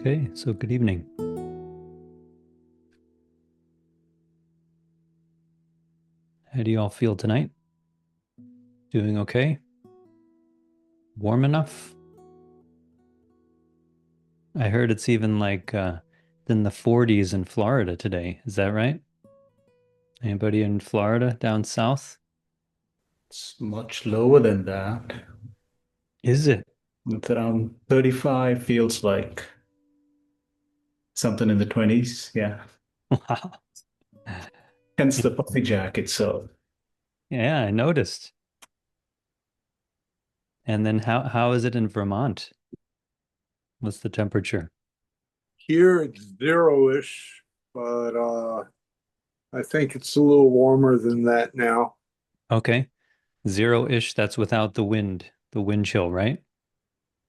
Okay, so good evening. How do you all feel tonight? Doing okay? Warm enough? I heard it's even in the 40s in Florida today. Is that right? Anybody in Florida down south? It's much lower than that. Is it? It's around 35, feels like something in the 20s. Yeah. Wow. Hence the puffy jacket. So Yeah, I noticed. And then how is it in Vermont? What's the temperature? Here it's zero-ish, but I think it's a little warmer than that now. Okay. Zero-ish, that's without the wind chill, right?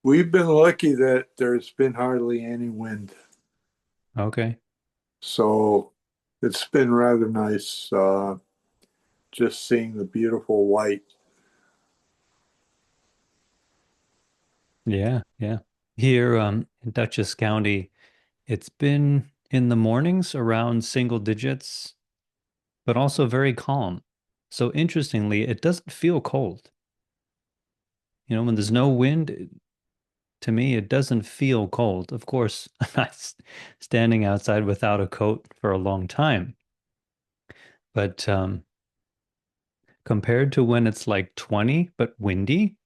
We've been lucky that there's been hardly any wind, Okay. so it's been rather nice just seeing the beautiful white. Yeah, yeah. Here, in Dutchess County, it's been in the mornings around single digits, but also very calm. So interestingly, it doesn't feel cold. When there's no wind, to me, it doesn't feel cold. Of course, I'm not standing outside without a coat for a long time, but compared to when it's like 20 but windy,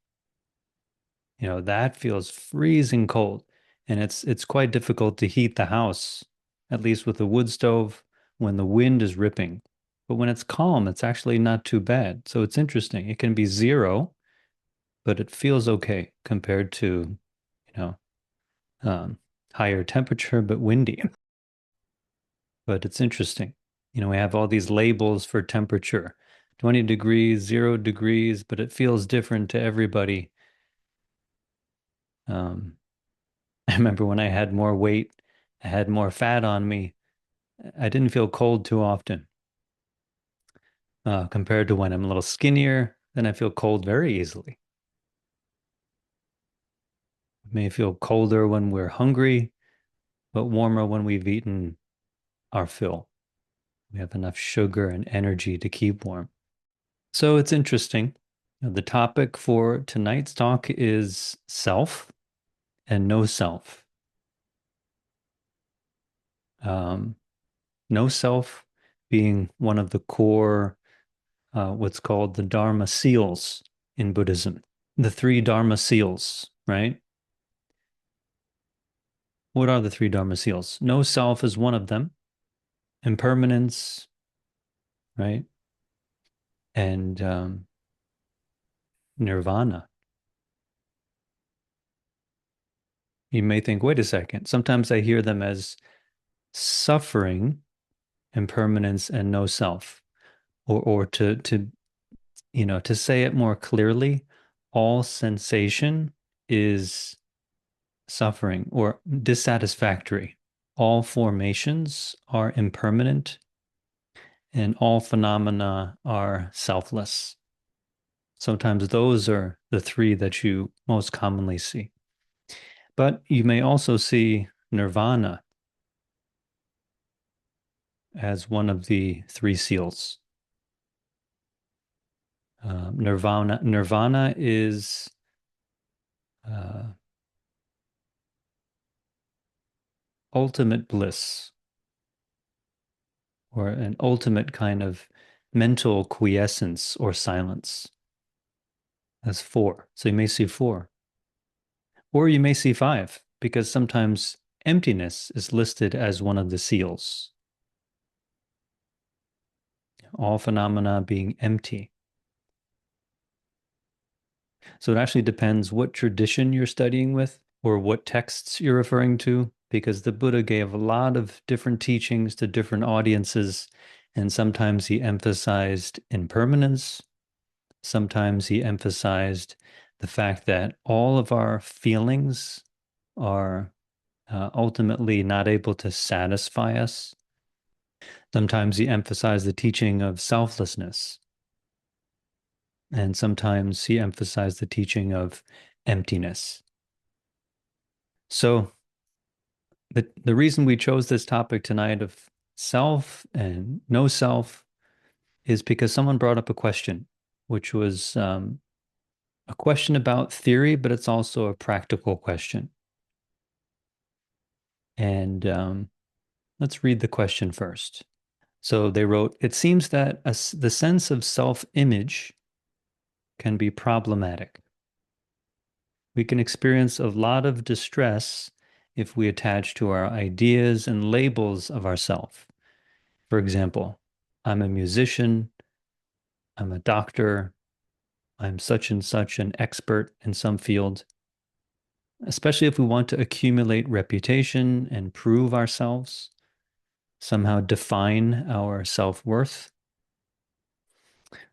that feels freezing cold. And it's quite difficult to heat the house, at least with a wood stove, when the wind is ripping. But when it's calm, it's actually not too bad. So it's interesting. It can be zero, but it feels okay compared to, you know, um, higher temperature, but windy. But it's interesting. We have all these labels for temperature, 20 degrees, 0 degrees, but it feels different to everybody. Um, I remember when I had more weight, I had more fat on me. I didn't feel cold too often, compared to when I'm a little skinnier, then I feel cold very easily. It may feel colder when we're hungry, but warmer when we've eaten our fill. We have enough sugar and energy to keep warm. So it's interesting. The topic for tonight's talk is self and no self. Um, no self being one of the core, what's called the Dharma seals in Buddhism. The three Dharma seals, right? What are the three Dharma seals? No self is one of them. Impermanence, right? And nirvana. You may think, wait a second. Sometimes I hear them as suffering, impermanence, and no self. Or to say it more clearly, all sensation is suffering or dissatisfactory. All formations are impermanent and all phenomena are selfless. Sometimes those are the three that you most commonly see. But you may also see nirvana as one of the three seals. Nirvana is uh, ultimate bliss or an ultimate kind of mental quiescence or silence. That's four. So you may see four. Or you may see five, because sometimes emptiness is listed as one of the seals. All phenomena being empty. So it actually depends what tradition you're studying with or what texts you're referring to, because the Buddha gave a lot of different teachings to different audiences, and sometimes he emphasized impermanence, sometimes he emphasized the fact that all of our feelings are ultimately not able to satisfy us. Sometimes he emphasized the teaching of selflessness, and sometimes he emphasized the teaching of emptiness. So the reason we chose this topic tonight of self and no self is because someone brought up a question, which was a question about theory, but it's also a practical question. And let's read the question first. So they wrote, it seems that the sense of self-image can be problematic. We can experience a lot of distress if we attach to our ideas and labels of ourself. For example, I'm a musician, I'm a doctor, I'm such and such an expert in some field, especially if we want to accumulate reputation and prove ourselves, somehow define our self-worth.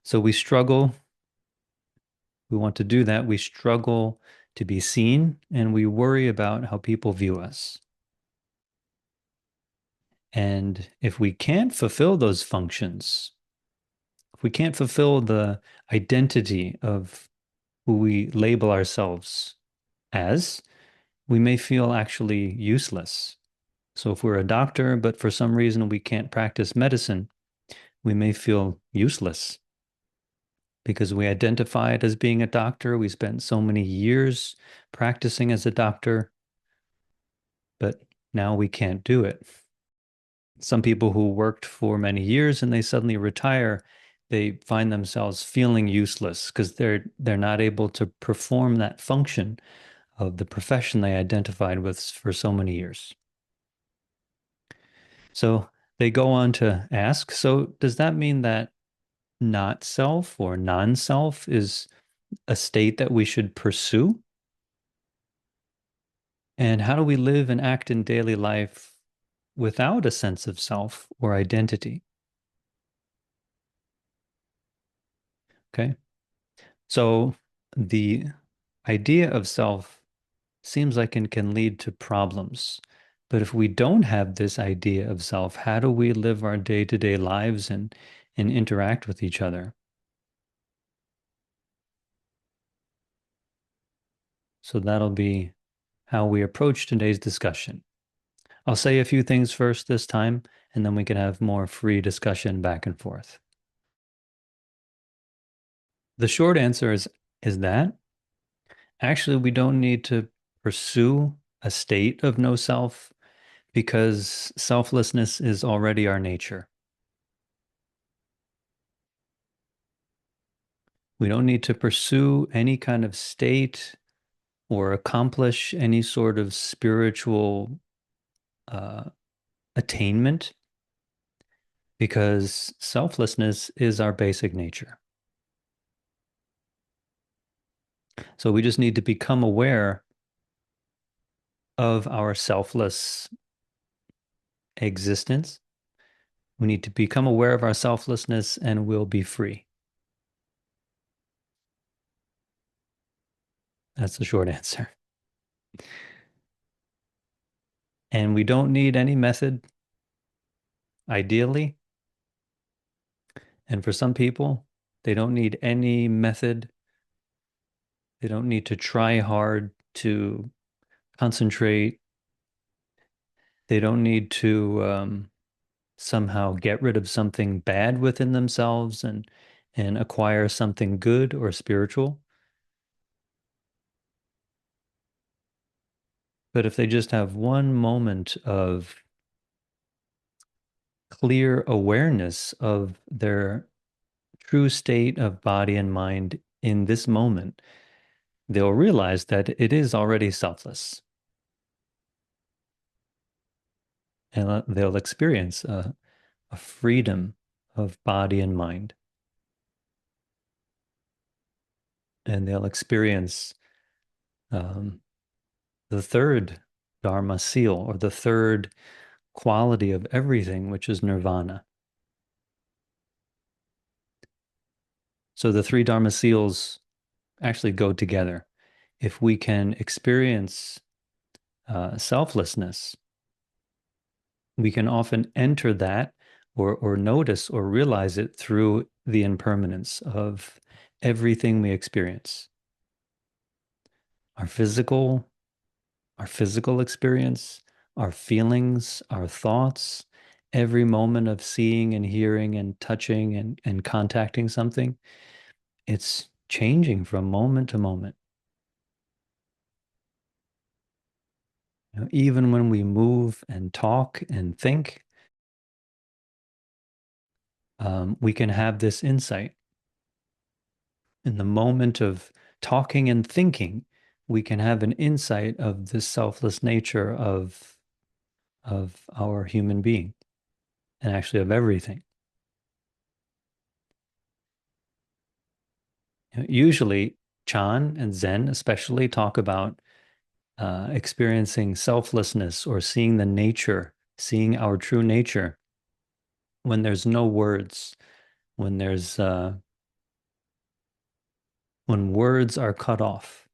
So we struggle, we want to do that. We struggle to be seen and we worry about how people view us. And if we can't fulfill those functions, if we can't fulfill the identity of who we label ourselves as, we may feel actually useless. So if we're a doctor, but for some reason we can't practice medicine, we may feel useless because we identified as being a doctor. We spent so many years practicing as a doctor, but now we can't do it. Some people who worked for many years and they suddenly retire, they find themselves feeling useless because they're not able to perform that function of the profession they identified with for so many years. So they go on to ask, so does that mean that not self or non-self is a state that we should pursue? And how do we live and act in daily life without a sense of self or identity? Okay. So the idea of self seems like it can lead to problems. But if we don't have this idea of self, how do we live our day-to-day lives and interact with each other? So that'll be how we approach today's discussion. I'll say a few things first this time, and then we can have more free discussion back and forth. The short answer is that actually we don't need to pursue a state of no self because selflessness is already our nature. We don't need to pursue any kind of state or accomplish any sort of spiritual uh, attainment because selflessness is our basic nature. So we just need to become aware of our selfless existence. We need to become aware of our selflessness and we'll be free. That's the short answer. And we don't need any method, ideally. And for some people, they don't need any method. They don't need to try hard to concentrate. They don't need to somehow get rid of something bad within themselves and acquire something good or spiritual. But if they just have one moment of clear awareness of their true state of body and mind in this moment, they'll realize that it is already selfless. And they'll experience a freedom of body and mind. And they'll experience the third Dharma seal or the third quality of everything, which is nirvana. So the three Dharma seals actually go together. If we can experience selflessness, we can often enter that or notice or realize it through the impermanence of everything we experience. Our physical experience, our feelings, our thoughts, every moment of seeing and hearing and touching and contacting something, it's changing from moment to moment. You know, even when we move and talk and think, we can have this insight. In the moment of talking and thinking, we can have an insight of the selfless nature of our human being and actually of everything. Usually, Chan and Zen especially talk about experiencing selflessness or seeing the nature, seeing our true nature when there's no words, when there's when words are cut off,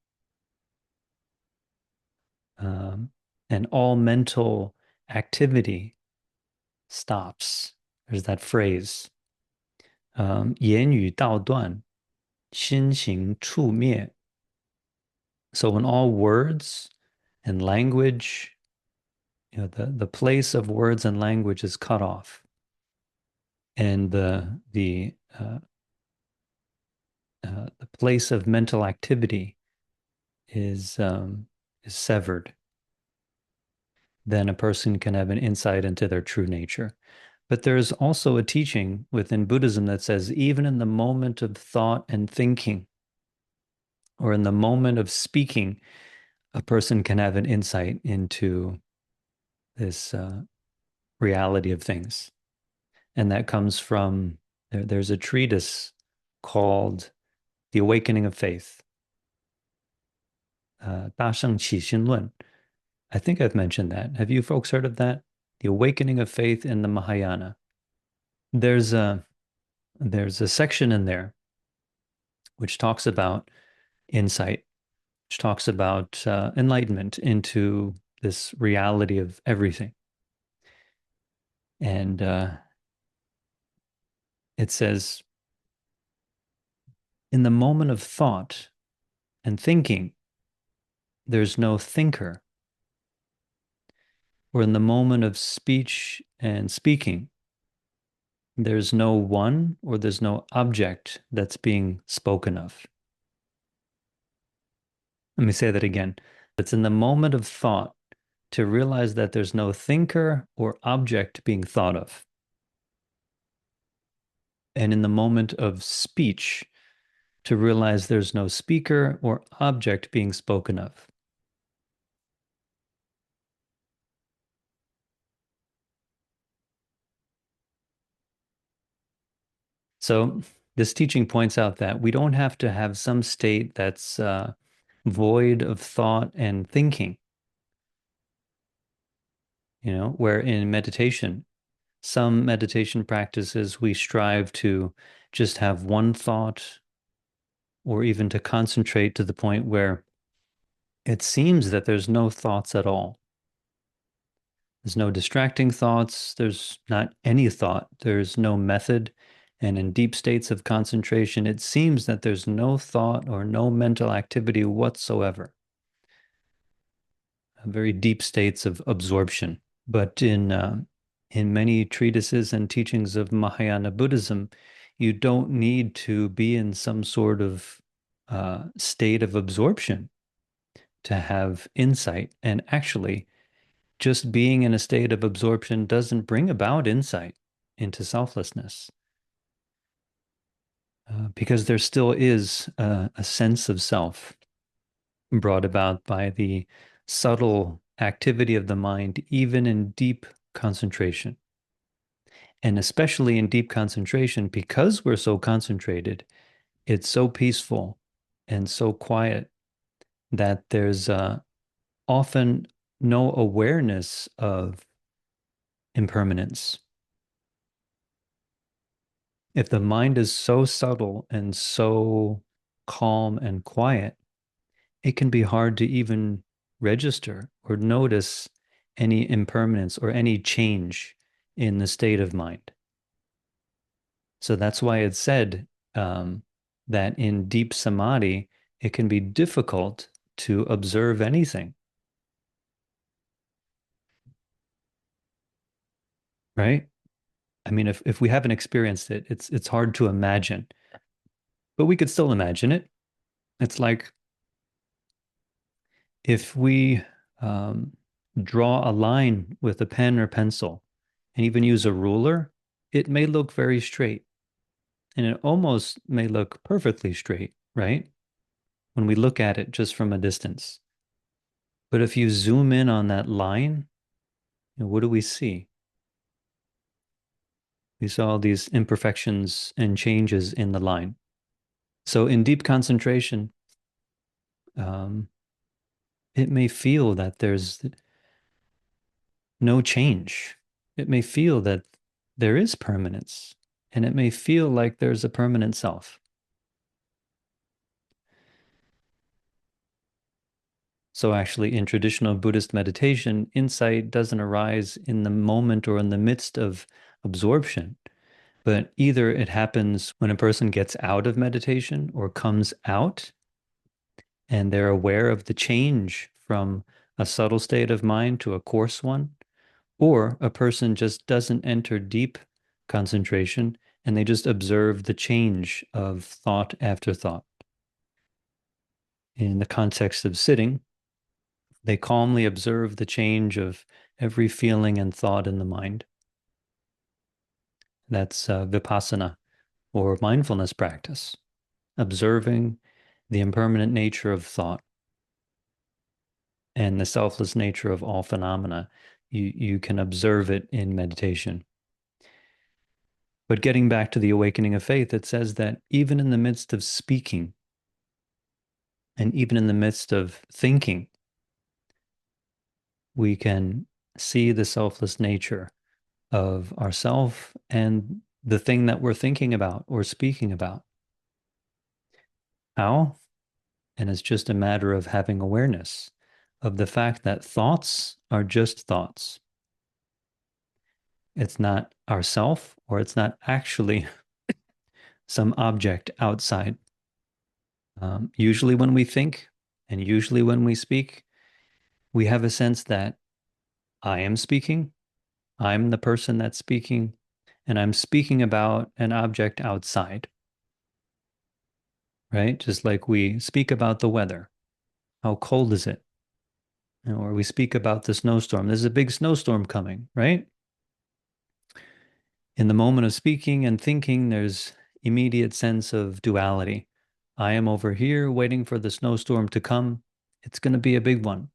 um, and all mental activity stops. There's that phrase, 言语道断，心行处灭. So when all words and language, the place of words and language is cut off, and the place of mental activity is severed, then a person can have an insight into their true nature. But there's also a teaching within Buddhism that says even in the moment of thought and thinking, or in the moment of speaking, a person can have an insight into this reality of things. And that comes from, there's a treatise called The Awakening of Faith, 大圣起心论. I think I've mentioned that. Have you folks heard of that? The Awakening of Faith in the Mahayana. There's a there's a section in there which talks about insight, which talks about enlightenment into this reality of everything. And it says, in the moment of thought and thinking, there's no thinker. Or in the moment of speech and speaking, there's no one or there's no object that's being spoken of. Let me say that again. It's in the moment of thought to realize that there's no thinker or object being thought of. And in the moment of speech, to realize there's no speaker or object being spoken of. So this teaching points out that we don't have to have some state that's void of thought and thinking. Where in meditation, some meditation practices, we strive to just have one thought or even to concentrate to the point where it seems that there's no thoughts at all. There's no distracting thoughts. There's not any thought. There's no method. And in deep states of concentration, it seems that there's no thought or no mental activity whatsoever. Very deep states of absorption. But in many treatises and teachings of Mahayana Buddhism, you don't need to be in some sort of state of absorption to have insight. And actually, just being in a state of absorption doesn't bring about insight into selflessness. Because there still is a sense of self brought about by the subtle activity of the mind, even in deep concentration. And especially in deep concentration, because we're so concentrated, it's so peaceful and so quiet that there's often no awareness of impermanence. If the mind is so subtle and so calm and quiet, it can be hard to even register or notice any impermanence or any change in the state of mind. So that's why it's said that in deep samadhi, it can be difficult to observe anything. right? I mean, if we haven't experienced it, it's hard to imagine, but we could still imagine it. It's like if we um, draw a line with a pen or pencil and even use a ruler, it may look very straight and it almost may look perfectly straight, right? When we look at it just from a distance. But if you zoom in on that line, what do we see? We saw these imperfections and changes in the line. So in deep concentration, um, it may feel that there's no change. It may feel that there is permanence, and it may feel like there's a permanent self. So, actually, in traditional Buddhist meditation, insight doesn't arise in the moment or in the midst of absorption, but either it happens when a person gets out of meditation or comes out and they're aware of the change from a subtle state of mind to a coarse one, or a person just doesn't enter deep concentration and they just observe the change of thought after thought. In the context of sitting, they calmly observe the change of every feeling and thought in the mind. That's vipassana or mindfulness practice, observing the impermanent nature of thought and the selfless nature of all phenomena. You can observe it in meditation. But getting back to the awakening of faith, it says that even in the midst of speaking and even in the midst of thinking, we can see the selfless nature of ourself and the thing that we're thinking about or speaking about. How? And it's just a matter of having awareness of the fact that thoughts are just thoughts. It's not ourself, or it's not actually some object outside. Usually when we think and usually when we speak, we have a sense that I am speaking, I'm the person that's speaking, and I'm speaking about an object outside, right? Just like we speak about the weather. How cold is it? Or we speak about the snowstorm. There's a big snowstorm coming, right? In the moment of speaking and thinking, there's immediate sense of duality. I am over here waiting for the snowstorm to come. It's going to be a big one.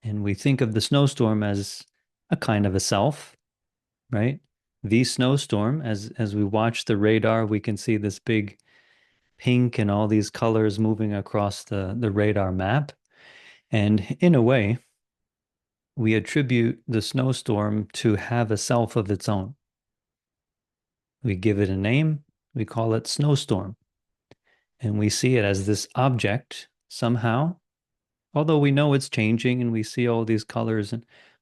And we think of the snowstorm as a kind of a self, right? The snowstorm, as we watch the radar, we can see this big pink and all these colors moving across the radar map. And in a way, we attribute the snowstorm to have a self of its own. We give it a name, we call it snowstorm, and we see it as this object somehow, although we know it's changing and we see all these colors,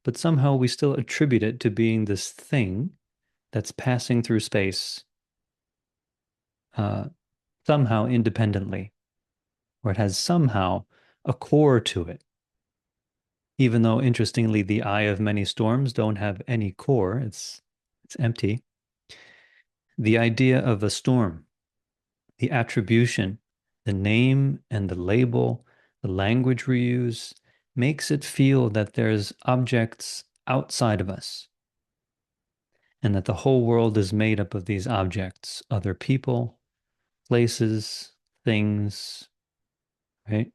but somehow we still attribute it to being this thing that's passing through space uh, somehow independently, or it has somehow a core to it. Even though, interestingly, the eye of many storms don't have any core, it's empty. The idea of a storm, the attribution, the name and the label, the language we use, makes it feel that there's objects outside of us and that the whole world is made up of these objects, other people, places, things, right?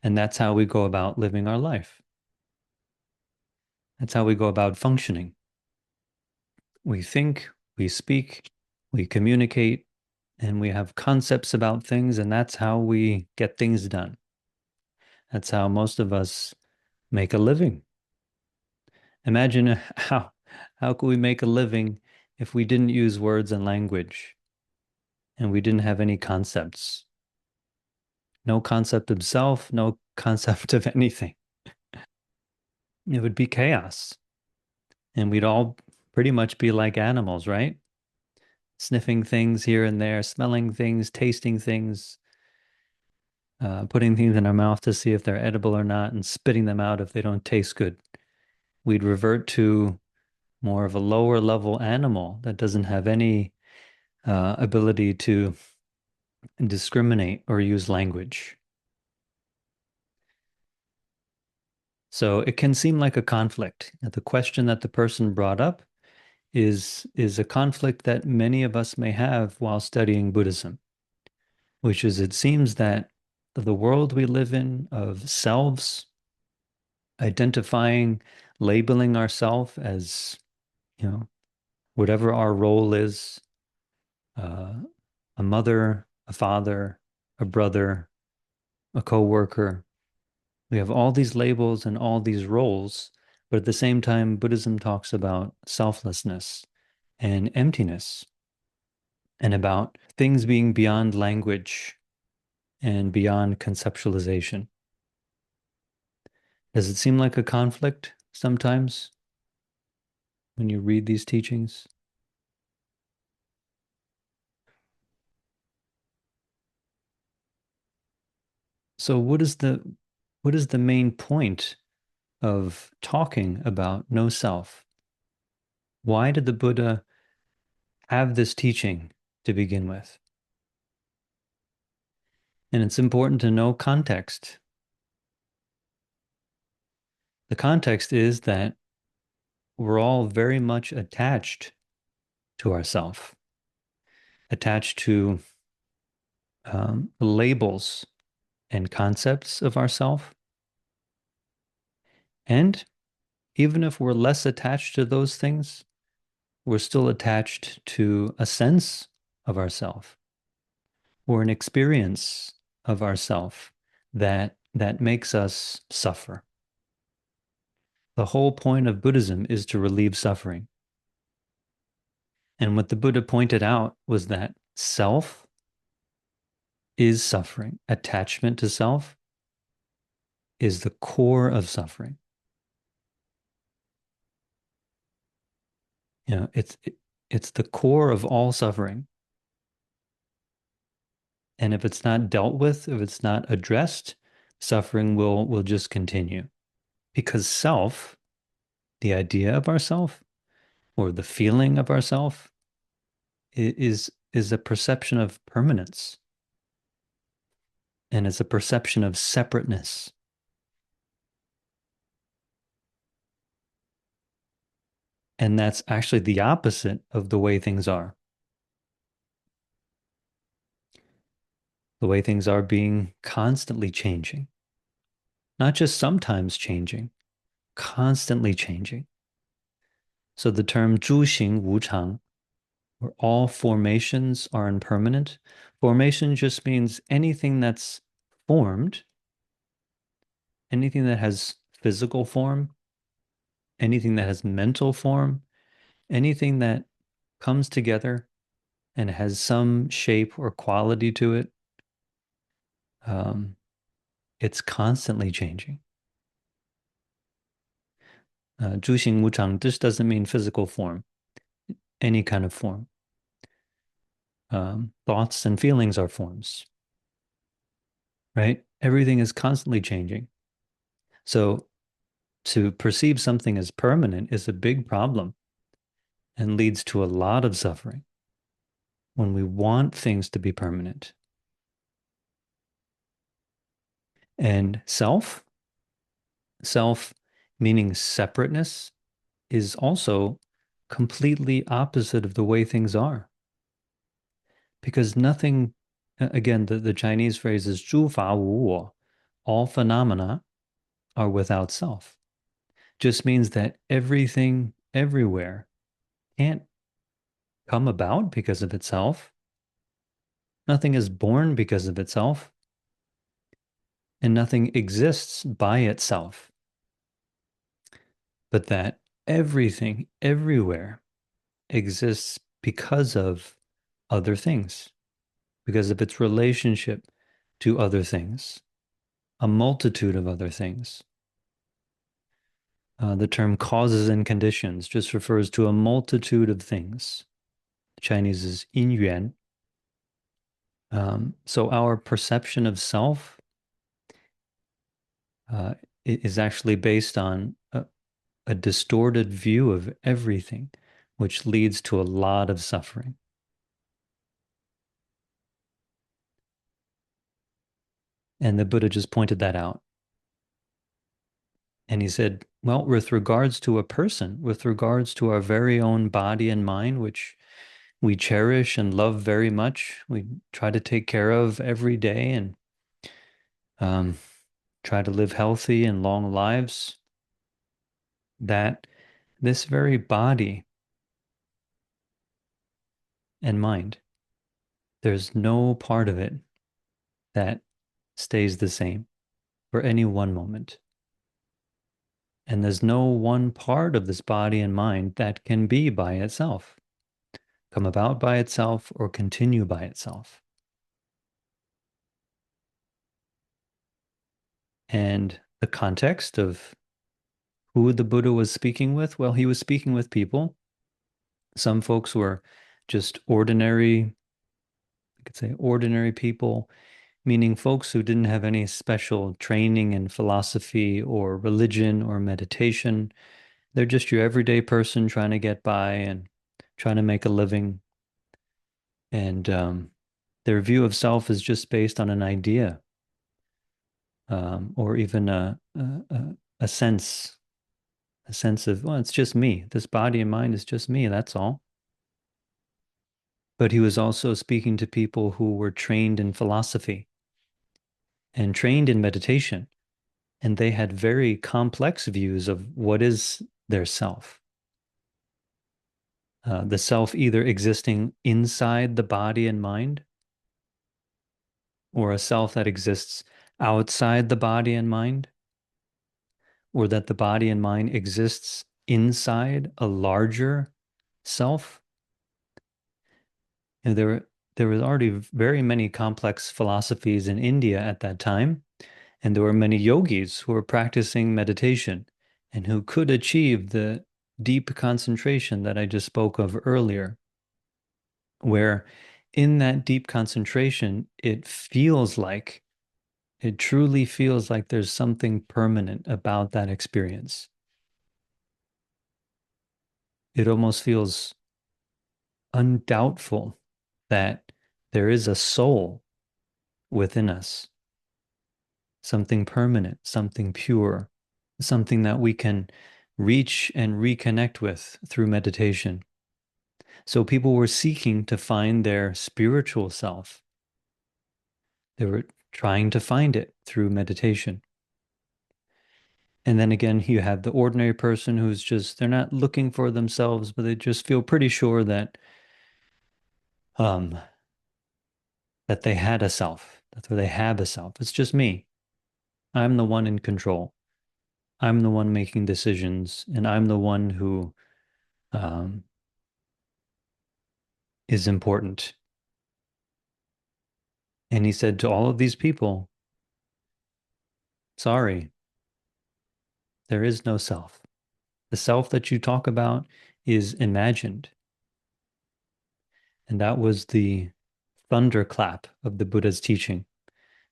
And that's how we go about living our life. That's how we go about functioning. We think, we speak, we communicate, and we have concepts about things, and that's how we get things done. That's how most of us make a living. Imagine how could we make a living if we didn't use words and language and we didn't have any concepts? No concept of self, no concept of anything. It would be chaos. And we'd all pretty much be like animals, right? Sniffing things here and there, smelling things, tasting things, putting things in our mouth to see if they're edible or not, and spitting them out if they don't taste good. We'd revert to more of a lower level animal that doesn't have any ability to discriminate or use language. So it can seem like a conflict. The question that the person brought up is a conflict that many of us may have while studying Buddhism, which is it seems that the world we live in of selves, identifying, labeling ourselves as, whatever our role is, uh, a mother, a father, a brother, a coworker. We have all these labels and all these roles, but at the same time, Buddhism talks about selflessness and emptiness and about things being beyond language and beyond conceptualization. Does it seem like a conflict sometimes when you read these teachings? So what is the main point of talking about no self? Why did the Buddha have this teaching to begin with? And it's important to know context. The context is that we're all very much attached to ourself, attached to labels and concepts of ourself. And even if we're less attached to those things, we're still attached to a sense of ourself or an experience of ourself that makes us suffer. The whole point of Buddhism is to relieve suffering. And what the Buddha pointed out was that self is suffering. Attachment to self is the core of suffering. It's the core of all suffering. And if it's not dealt with, if it's not addressed, suffering will just continue. Because self, the idea of ourself or the feeling of ourself is a perception of permanence. And it's a perception of separateness. And that's actually the opposite of the way things are. The way things are being constantly changing, not just sometimes changing, constantly changing. So the term 诸行无常, where all formations are impermanent. Formation just means anything that's formed, anything that has physical form, anything that has mental form, anything that comes together and has some shape or quality to it. It's constantly changing. 诸行无常 just doesn't mean physical form, any kind of form. Thoughts and feelings are forms, right? Everything is constantly changing. So to perceive something as permanent is a big problem and leads to a lot of suffering when we want things to be permanent. And self meaning separateness, is also completely opposite of the way things are. Because nothing, again, the Chinese phrase is 诸法无我, all phenomena are without self. Just means that everything everywhere can't come about because of itself. Nothing is born because of itself. And nothing exists by itself. But that everything everywhere exists because of other things, because of its relationship to other things, a multitude of other things. The term causes and conditions just refers to a multitude of things. Chinese is 因缘. So our perception of self is actually based on a distorted view of everything, which leads to a lot of suffering. And the Buddha just pointed that out. And he said, well, with regards to a person, with regards to our very own body and mind, which we cherish and love very much, we try to take care of every day and um, try to live healthy and long lives, that this very body and mind, there's no part of it that stays the same for any one moment. And there's no one part of this body and mind that can be by itself, come about by itself, or continue by itself. And the context of who the Buddha was speaking with, well, he was speaking with people. Some folks were just ordinary, I could say ordinary people, meaning folks who didn't have any special training in philosophy or religion or meditation. They're just your everyday person trying to get by and trying to make a living. And their view of self is just based on an idea, or even a sense, a sense of, well, it's just me. This body and mind is just me. That's all. But he was also speaking to people who were trained in philosophy and trained in meditation, and they had very complex views of what is their self. The self either existing inside the body and mind, or a self that exists outside the body and mind, or that the body and mind exists inside a larger self. And there was already very many complex philosophies in India at that time, and there were many yogis who were practicing meditation and who could achieve the deep concentration that I just spoke of earlier, where in that deep concentration, it truly feels like there's something permanent about that experience. It almost feels undoubtful that there is a soul within us, something permanent, something pure, something that we can reach and reconnect with through meditation. So people were seeking to find their spiritual self. They were trying to find it through meditation. And then again, you have the ordinary person who's just, they're not looking for themselves, but they just feel pretty sure um, that they had a self, that they have a self. It's just me. I'm the one in control. I'm the one making decisions, and I'm the one who um, is important. And he said to all of these people, sorry, there is no self. The self that you talk about is imagined. And that was the thunderclap of the Buddha's teaching.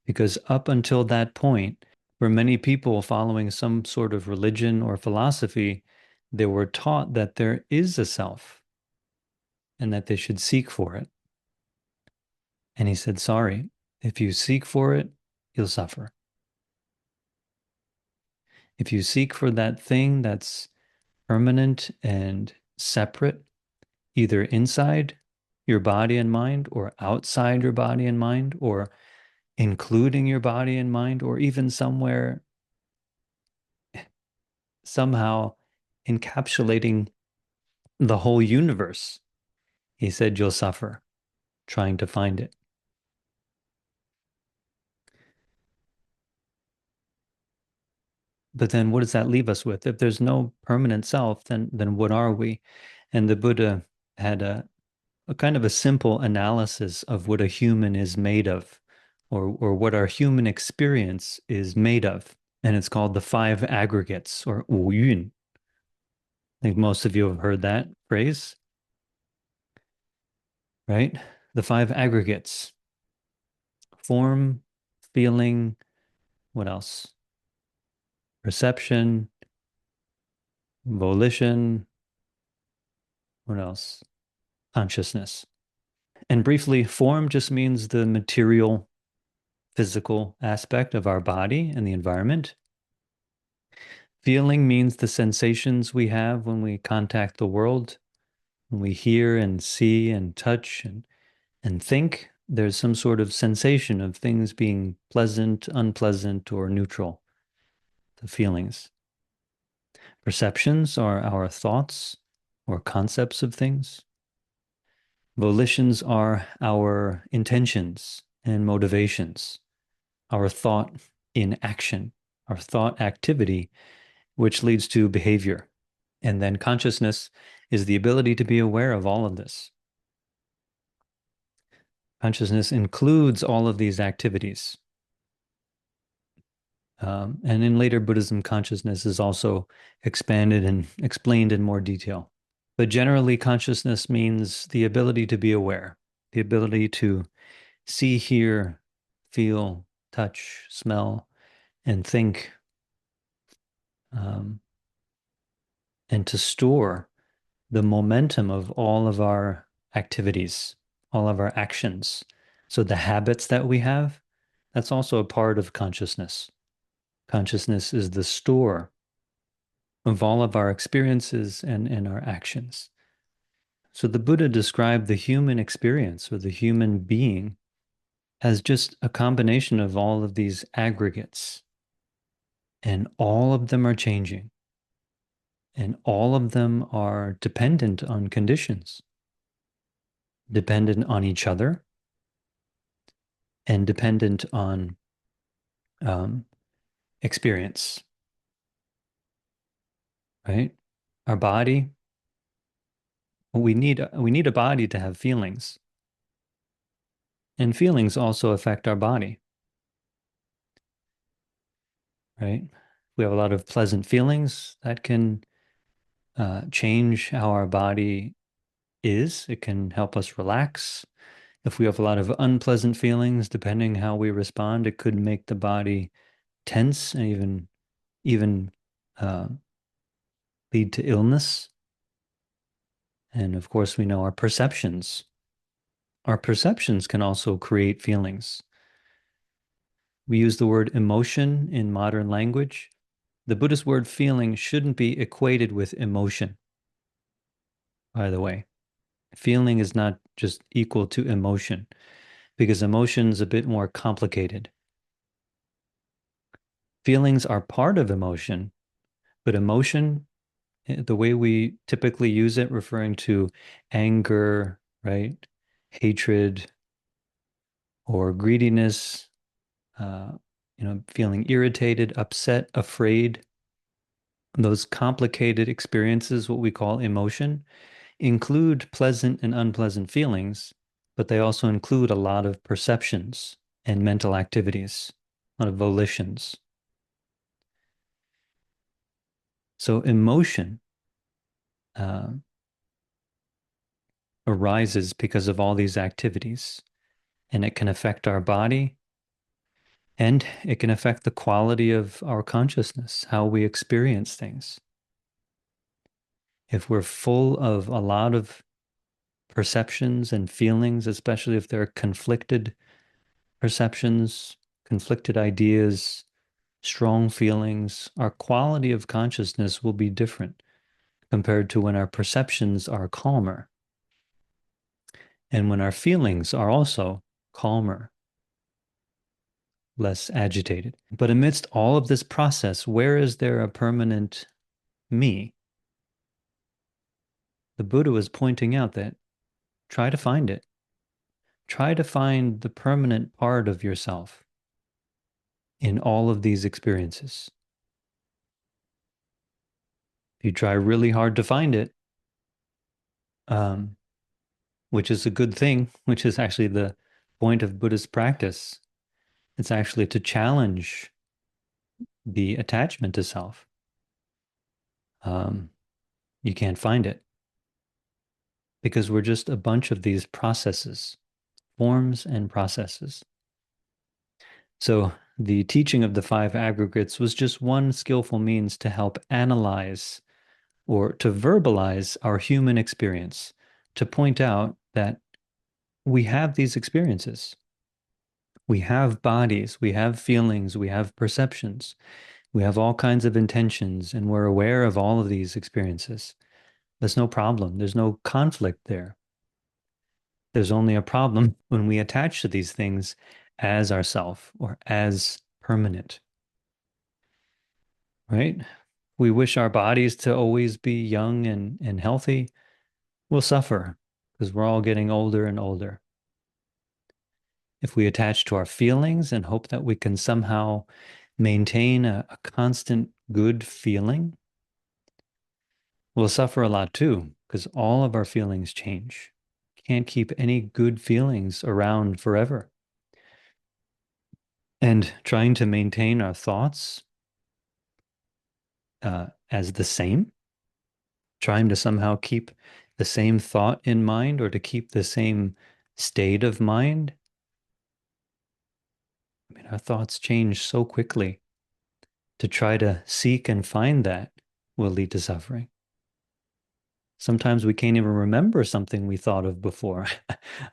Because up until that point, for many people following some sort of religion or philosophy, they were taught that there is a self and that they should seek for it. And he said, sorry, if you seek for it, you'll suffer. If you seek for that thing that's permanent and separate, either inside your body and mind or outside your body and mind, or including your body and mind, or even somewhere, somehow encapsulating the whole universe, he said, you'll suffer trying to find it. But then what does that leave us with? If there's no permanent self, then what are we? And the Buddha had a kind of a simple analysis of what a human is made of, or what our human experience is made of. And it's called the five aggregates, or 五蕴. I think most of you have heard that phrase, right? The five aggregates: form, feeling, what else? Perception, volition, what else? Consciousness. And briefly, form just means the material, physical aspect of our body and the environment. Feeling means the sensations we have when we contact the world, when we hear and see and touch and think. There's some sort of sensation of things being pleasant, unpleasant, or neutral, the feelings. Perceptions are our thoughts or concepts of things. Volitions are our intentions and motivations, our thought in action, our thought activity, which leads to behavior. And then consciousness is the ability to be aware of all of this. Consciousness includes all of these activities. And in later Buddhism, consciousness is also expanded and explained in more detail. But generally, consciousness means the ability to be aware, the ability to see, hear, feel, touch, smell, and think, um, and to store the momentum of all of our activities, all of our actions. So the habits that we have, that's also a part of consciousness. Consciousness is the store of all of our experiences and our actions. So the Buddha described the human experience or the human being as just a combination of all of these aggregates. And all of them are changing. And all of them are dependent on conditions, dependent on each other, and dependent on um, experience, right? Our body, we need a body to have feelings. And feelings also affect our body, right? We have a lot of pleasant feelings that can change how our body is. It can help us relax. If we have a lot of unpleasant feelings, depending how we respond, it could make the body tense and even uh, lead to illness. And of course, we know our perceptions. Our perceptions can also create feelings. We use the word emotion in modern language. The Buddhist word feeling shouldn't be equated with emotion, by the way. Feeling is not just equal to emotion because emotion is a bit more complicated. Feelings are part of emotion, but emotion, the way we typically use it, referring to anger, right? Hatred or greediness, uh, feeling irritated, upset, afraid, those complicated experiences, what we call emotion, include pleasant and unpleasant feelings, but they also include a lot of perceptions and mental activities, a lot of volitions. So emotion uh, arises because of all these activities, and it can affect our body and it can affect the quality of our consciousness, how we experience things. If we're full of a lot of perceptions and feelings, especially if they're conflicted perceptions, conflicted ideas, strong feelings, our quality of consciousness will be different compared to when our perceptions are calmer and when our feelings are also calmer, less agitated. But amidst all of this process, where is there a permanent me? The Buddha was pointing out that try to find it. Try to find the permanent part of yourself in all of these experiences. If you try really hard to find it, um, which is a good thing, which is actually the point of Buddhist practice, it's actually to challenge the attachment to self. Um, you can't find it because we're just a bunch of these processes, forms and processes. So the teaching of the five aggregates was just one skillful means to help analyze or to verbalize our human experience, to point out that we have these experiences. We have bodies, we have feelings, we have perceptions, we have all kinds of intentions, and we're aware of all of these experiences. There's no problem. There's no conflict there. There's only a problem when we attach to these things as ourself or as permanent, right? We wish our bodies to always be young and healthy. We'll suffer because we're all getting older and older. If we attach to our feelings and hope that we can somehow maintain a constant good feeling, we'll suffer a lot too, because all of our feelings change. Can't keep any good feelings around forever. And trying to maintain our thoughts as the same, trying to somehow keep the same thought in mind or to keep the same state of mind. I mean, our thoughts change so quickly. To try to seek and find that will lead to suffering. Sometimes we can't even remember something we thought of before.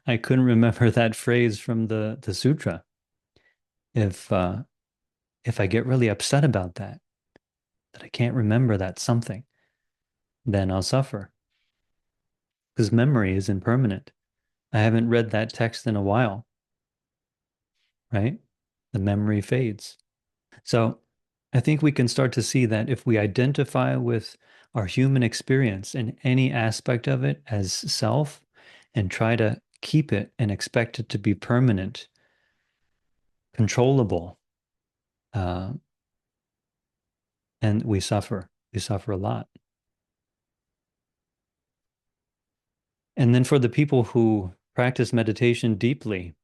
I couldn't remember that phrase from the sutra. If I get really upset about that I can't remember that something, then I'll suffer. Because memory is impermanent. I haven't read that text in a while, right? The memory fades. So I think we can start to see that if we identify with our human experience in any aspect of it as self and try to keep it and expect it to be permanent, controllable, uh, and we suffer. We suffer a lot. And then for the people who practice meditation deeply,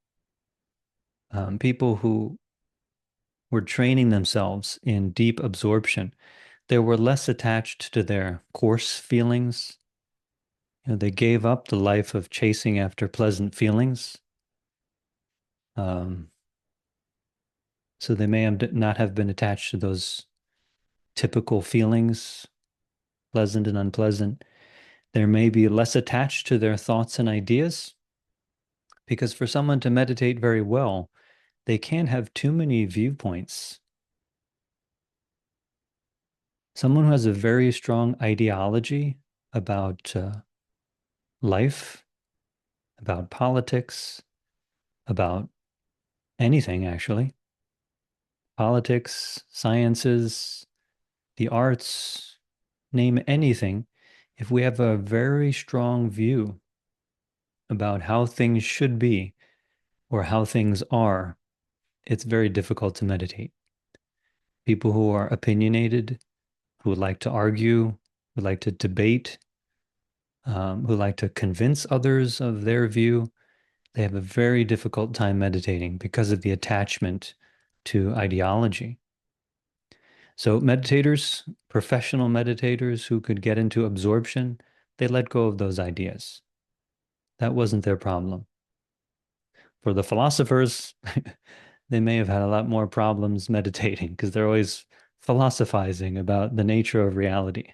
people who were training themselves in deep absorption, they were less attached to their coarse feelings. You know, they gave up the life of chasing after pleasant feelings. Um, so they may have not have been attached to those typical feelings, pleasant and unpleasant. They may be less attached to their thoughts and ideas, because for someone to meditate very well, they can't have too many viewpoints. Someone who has a very strong ideology about life, about politics, about anything actually, politics, sciences, the arts, name anything. If we have a very strong view about how things should be or how things are, it's very difficult to meditate. People who are opinionated, who like to argue, who like to debate, who like to convince others of their view, they have a very difficult time meditating because of the attachment to ideology. So meditators, professional meditators who could get into absorption, they let go of those ideas. That wasn't their problem. For the philosophers, they may have had a lot more problems meditating because they're always philosophizing about the nature of reality.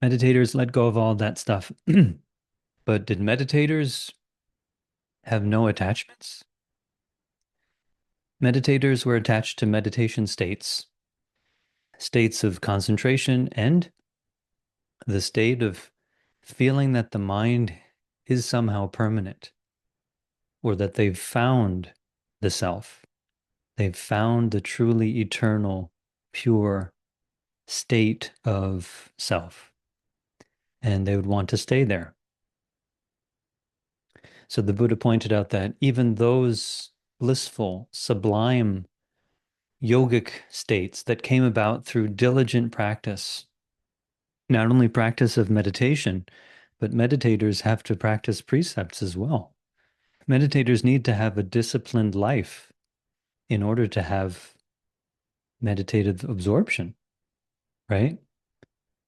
Meditators let go of all that stuff. But did meditators have no attachments? Meditators were attached to meditation states, states of concentration, and the state of feeling that the mind is somehow permanent, or that they've found the self. They've found the truly eternal, pure state of self, and they would want to stay there. So the Buddha pointed out that even those blissful, sublime yogic states that came about through diligent practice, not only practice of meditation, but meditators have to practice precepts as well. Meditators need to have a disciplined life in order to have meditative absorption, right?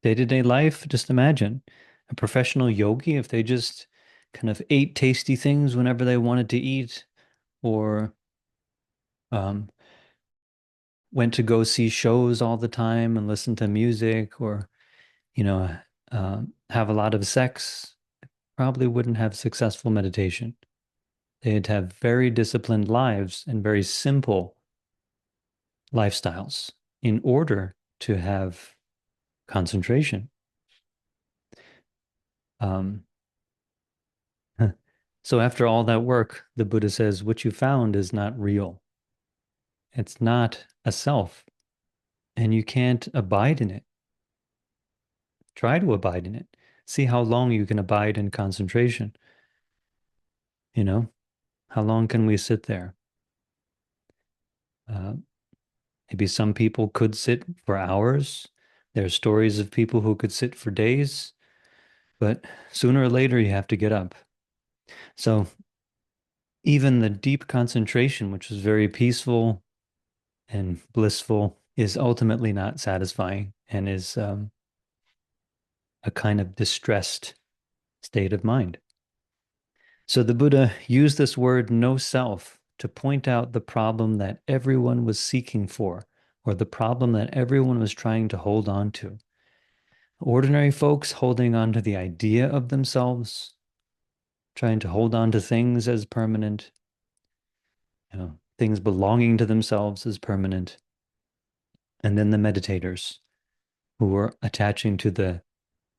Day-to-day life, just imagine a professional yogi, if they just kind of ate tasty things whenever they wanted to eat, or um, went to go see shows all the time and listen to music, or, you know, have a lot of sex, probably wouldn't have successful meditation. They'd have very disciplined lives and very simple lifestyles in order to have concentration. Um, so after all that work, the Buddha says, what you found is not real. It's not a self, and you can't abide in it. Try to abide in it. See how long you can abide in concentration. You know, how long can we sit there? Uh, Maybe some people could sit for hours. There are stories of people who could sit for days, but sooner or later you have to get up. So even the deep concentration, which is very peaceful and blissful, is ultimately not satisfying and is a kind of distressed state of mind. So the Buddha used this word no self to point out the problem that everyone was seeking for, or the problem that everyone was trying to hold on to. Ordinary folks holding on to the idea of themselves, trying to hold on to things as permanent, things belonging to themselves as permanent. And then the meditators who were attaching to the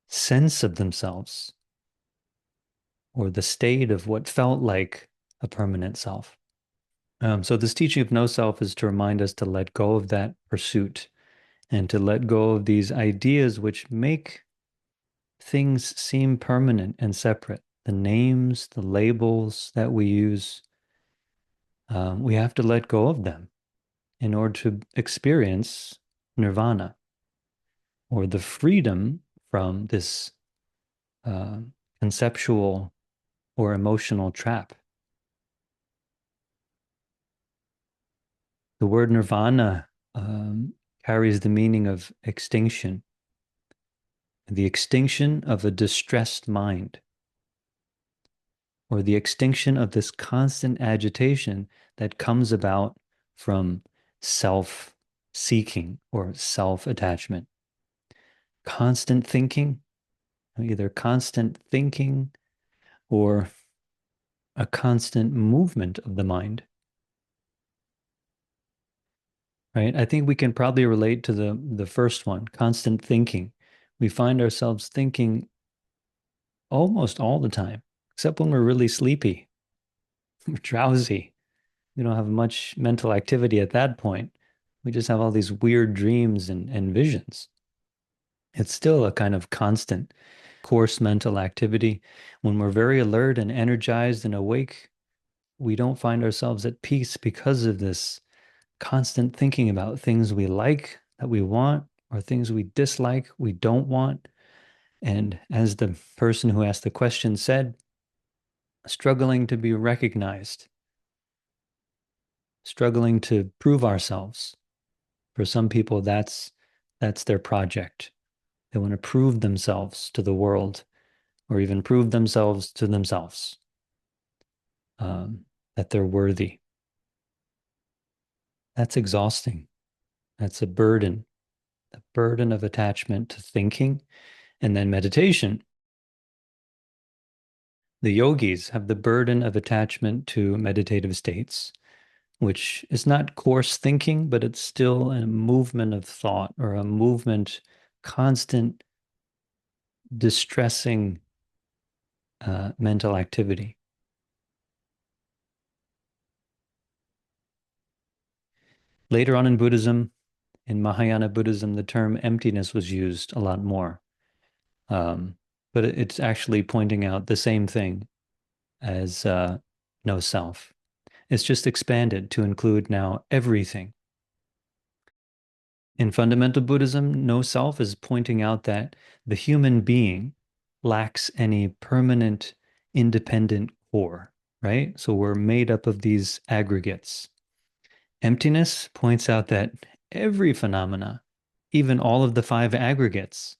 sense of themselves or the state of what felt like a permanent self. So this teaching of no self is to remind us to let go of that pursuit and to let go of these ideas which make things seem permanent and separate. The names, the labels that we use, we have to let go of them in order to experience nirvana or the freedom from this uh, conceptual or emotional trap. The word nirvana carries the meaning of extinction, the extinction of a distressed mind, or the extinction of this constant agitation that comes about from self-seeking or self-attachment. Constant thinking, either constant thinking or a constant movement of the mind. Right? I think we can probably relate to the first one, constant thinking. We find ourselves thinking almost all the time, except when we're really sleepy, we're drowsy. We don't have much mental activity at that point. We just have all these weird dreams and visions. It's still a kind of constant coarse mental activity. When we're very alert and energized and awake, we don't find ourselves at peace because of this constant thinking about things we like, that we want, or things we dislike, we don't want. And as the person who asked the question said, struggling to be recognized, struggling to prove ourselves. For some people, that's their project. They want to prove themselves to the world, or even prove themselves to themselves, that they're worthy. That's exhausting. That's a burden, the burden of attachment to thinking. And then meditation. The yogis have the burden of attachment to meditative states, which is not coarse thinking, but it's still a movement of thought or a movement, constant, distressing mental activity. Later on in Buddhism, in Mahayana Buddhism, the term emptiness was used a lot more. But it's actually pointing out the same thing as no self. It's just expanded to include now everything. In fundamental Buddhism, no self is pointing out that the human being lacks any permanent, independent core, right? So we're made up of these aggregates. Emptiness points out that every phenomena, even all of the five aggregates,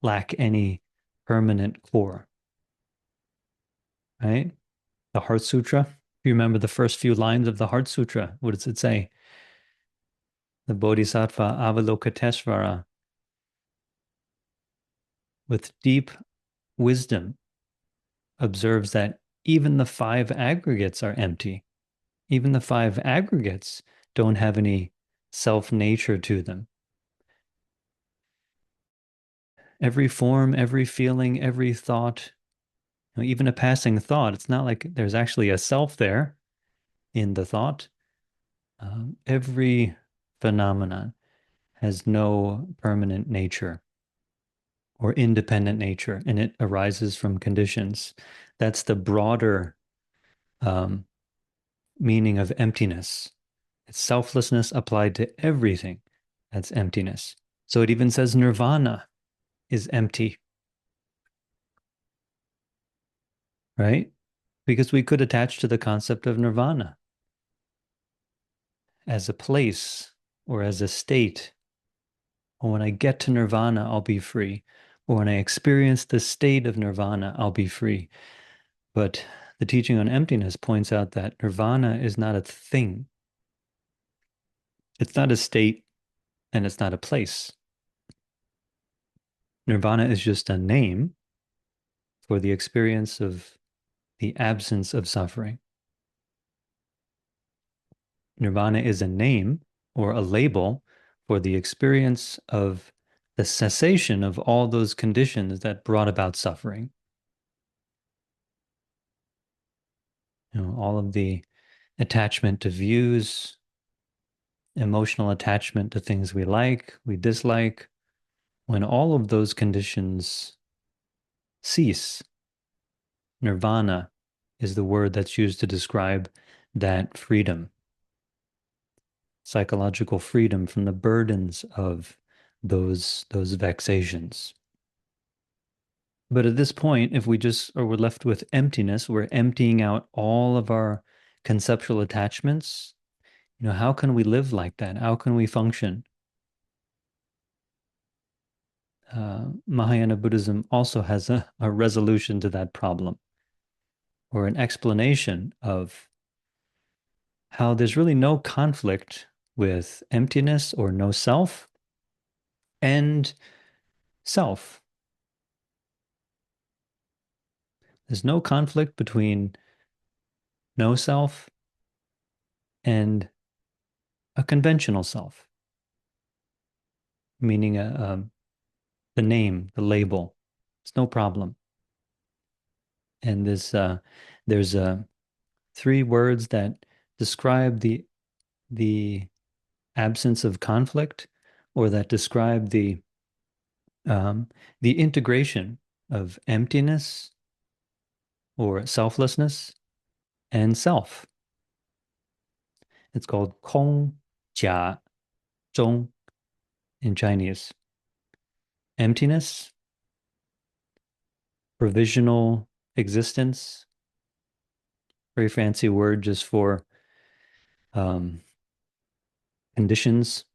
lack any permanent core, right? The Heart Sutra, if you remember the first few lines of the Heart Sutra, what does it say? The Bodhisattva Avalokiteshvara with deep wisdom observes that even the five aggregates are empty. Even the five aggregates don't have any self nature to them. Every form, every feeling, every thought, even a passing thought, it's not like there's actually a self there in the thought. Every phenomenon has no permanent nature or independent nature, and it arises from conditions. That's the broader um, meaning of emptiness. It's selflessness applied to everything. That's emptiness. So it even says nirvana is empty, right? Because we could attach to the concept of nirvana as a place or as a state. Or when I get to nirvana, I'll be free. Or when I experience the state of nirvana, I'll be free. But the teaching on emptiness points out that nirvana is not a thing. It's not a state and it's not a place. Nirvana is just a name for the experience of the absence of suffering. Nirvana is a name or a label for the experience of the cessation of all those conditions that brought about suffering. All of the attachment to views, emotional attachment to things we like, we dislike. When all of those conditions cease, nirvana is the word that's used to describe that freedom, psychological freedom from the burdens of those vexations. But at this point, if we just or we're left with emptiness, we're emptying out all of our conceptual attachments. How can we live like that? How can we function? Mahayana Buddhism also has a resolution to that problem, or an explanation of how there's really no conflict with emptiness or no self and self. There's no conflict between no self and a conventional self, meaning the name, the label. It's no problem. And there's three words that describe the absence of conflict, or that describe the integration of emptiness or selflessness and self. It's called Kong Jia Zhong in Chinese. Emptiness, provisional existence, very fancy word just for um, conditions.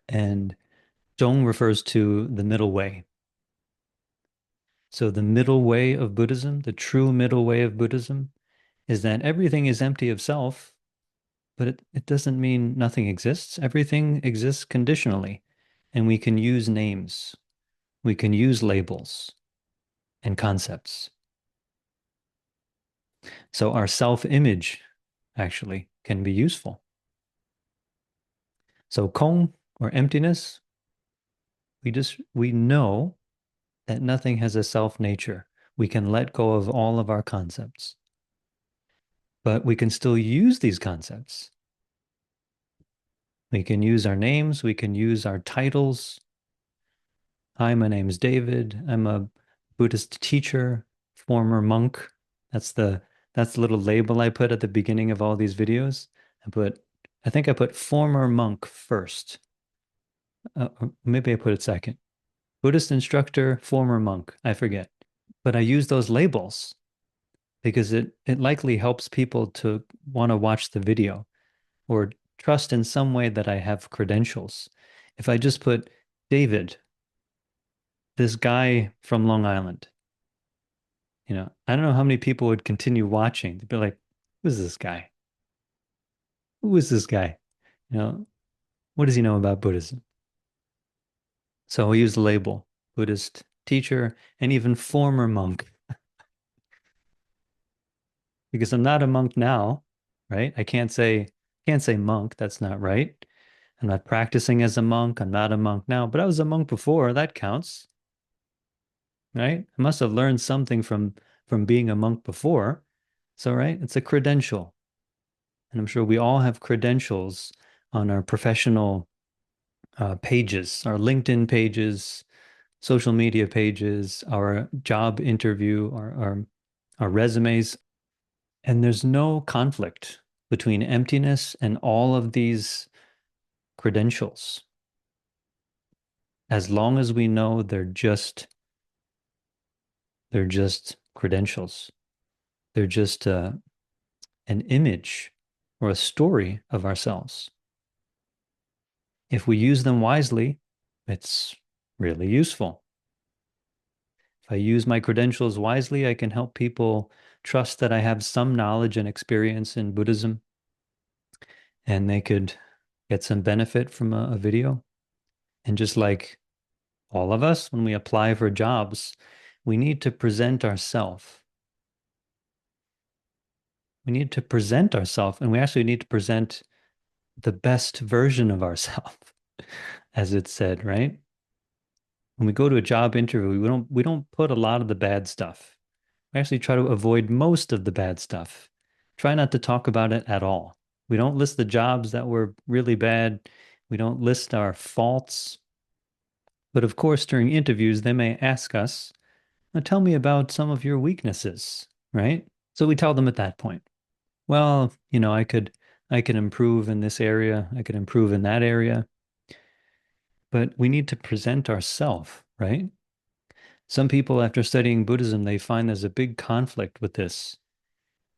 And Zhong refers to the middle way. So the middle way of Buddhism, the true middle way of Buddhism, is that everything is empty of self, but it doesn't mean nothing exists. Everything exists conditionally, and we can use names, we can use labels and concepts. So our self-image actually can be useful. So Kong or emptiness, we know that nothing has a self nature. We can let go of all of our concepts, but we can still use these concepts. We can use our names, we can use our titles. Hi, my name's David. I'm a Buddhist teacher, former monk. That's the little label I put at the beginning of all these videos. I think I put former monk first. Maybe I put it second. Buddhist instructor, former monk. I forget. But I use those labels because it likely helps people to want to watch the video or trust in some way that I have credentials. If I just put David, this guy from Long Island, I don't know how many people would continue watching. They'd be like, who's this guy? Who is this guy? You know, what does he know about Buddhism? So we use the label. Buddhist teacher, and even former monk, because I'm not a monk now, right? I can't say monk, that's not right. I'm not practicing as a monk. I'm not a monk now, but I was a monk before. That counts, right? I must have learned something from being a monk before. So, right, it's a credential. And I'm sure we all have credentials on our professional pages, our LinkedIn pages, social media pages, our job interview, our resumes. And there's no conflict between emptiness and all of these credentials. As long as we know they're just credentials. They're just an image or a story of ourselves. If we use them wisely, it's really useful. If I use my credentials wisely, I can help people trust that I have some knowledge and experience in Buddhism, and they could get some benefit from a video. And just like all of us, when we apply for jobs, we need to present ourselves. We need to present ourselves, and we actually need to present the best version of ourselves, as it's said, right? When we go to a job interview, we don't put a lot of the bad stuff. We actually try to avoid most of the bad stuff. Try not to talk about it at all. We don't list the jobs that were really bad. We don't list our faults. But of course, during interviews, they may ask us, "Now tell me about some of your weaknesses," right? So we tell them at that point, well, I could improve in this area. I could improve in that area. But we need to present ourselves, right? Some people, after studying Buddhism, they find there's a big conflict with this,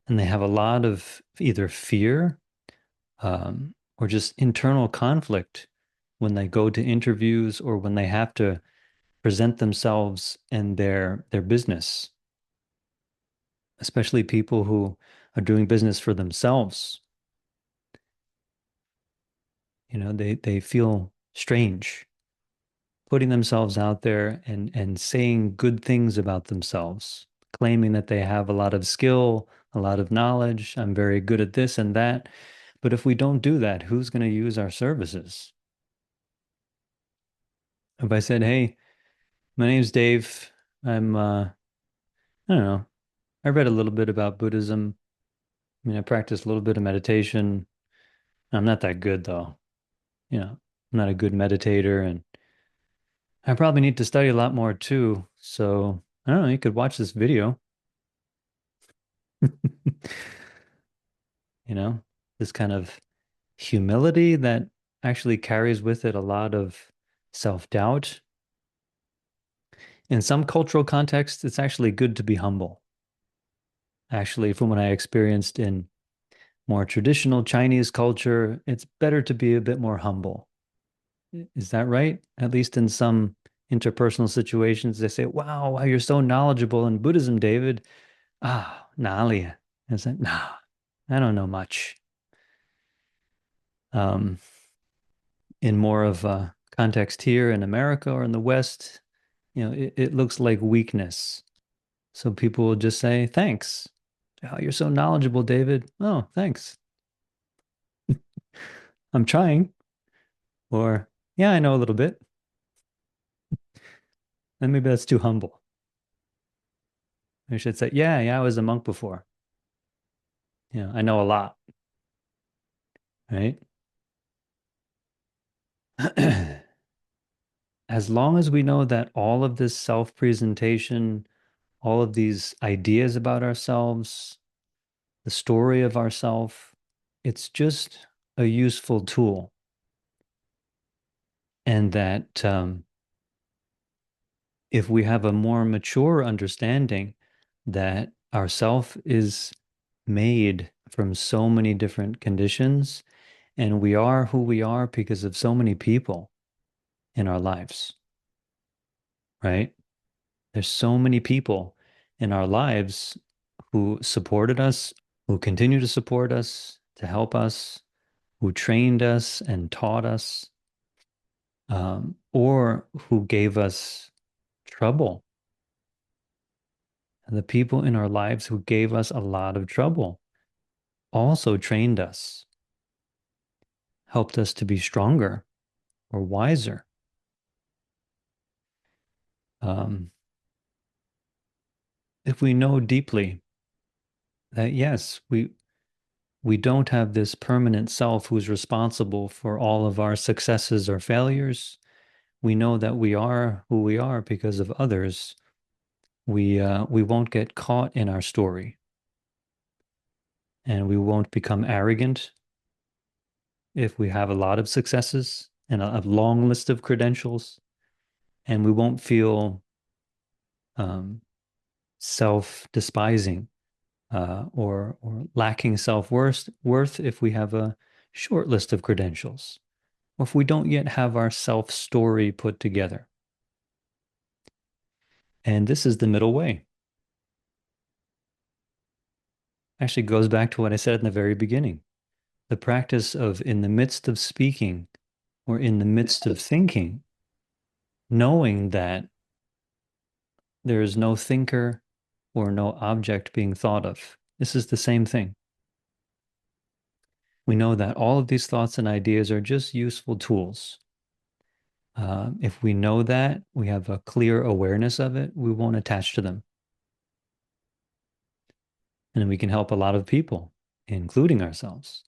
and they have a lot of either fear or just internal conflict when they go to interviews or when they have to present themselves and their business, especially people who are doing business for themselves. They feel strange putting themselves out there and saying good things about themselves, claiming that they have a lot of skill, a lot of knowledge. I'm very good at this and that. But if we don't do that, who's going to use our services? If I said, "Hey, my name's Dave. I don't know, I read a little bit about Buddhism. I mean, I practice a little bit of meditation. I'm not that good though. I'm not a good meditator, and I probably need to study a lot more too. So I don't know, you could watch this video." you know, this kind of humility that actually carries with it a lot of self-doubt. In some cultural contexts, it's actually good to be humble. Actually, from what I experienced in more traditional Chinese culture, it's better to be a bit more humble. Is that right? At least in some interpersonal situations, they say, wow, you're so knowledgeable in Buddhism, David. Ah, Nalia. I said, nah, I don't know much. Um, in more of a context here in America or in the West, it looks like weakness. So people will just say, thanks. Oh, you're so knowledgeable, David. Oh, thanks. I'm trying. Or, yeah, I know a little bit. And maybe that's too humble. I should say, yeah, I was a monk before. I know a lot, right? As long as we know that all of this self-presentation, all of these ideas about ourselves, the story of ourself, it's just a useful tool. And that if we have a more mature understanding that ourself is made from so many different conditions, and we are who we are because of so many people in our lives, right? There's so many people in our lives who supported us, who continue to support us, to help us, who trained us and taught us, or who gave us trouble. And the people in our lives who gave us a lot of trouble also trained us, helped us to be stronger or wiser. If we know deeply that, yes, we don't have this permanent self who's responsible for all of our successes or failures. We know that we are who we are because of others. We won't get caught in our story, and we won't become arrogant if we have a lot of successes and a long list of credentials, and we won't feel self-despising or lacking self-worth if we have a short list of credentials, or if we don't yet have our self-story put together. And this is the middle way. Actually goes back to what I said in the very beginning. The practice of, in the midst of speaking or in the midst of thinking, knowing that there is no thinker or no object being thought of. This is the same thing. We know that all of these thoughts and ideas are just useful tools. If we know that, we have a clear awareness of it, we won't attach to them. And we can help a lot of people, including ourselves.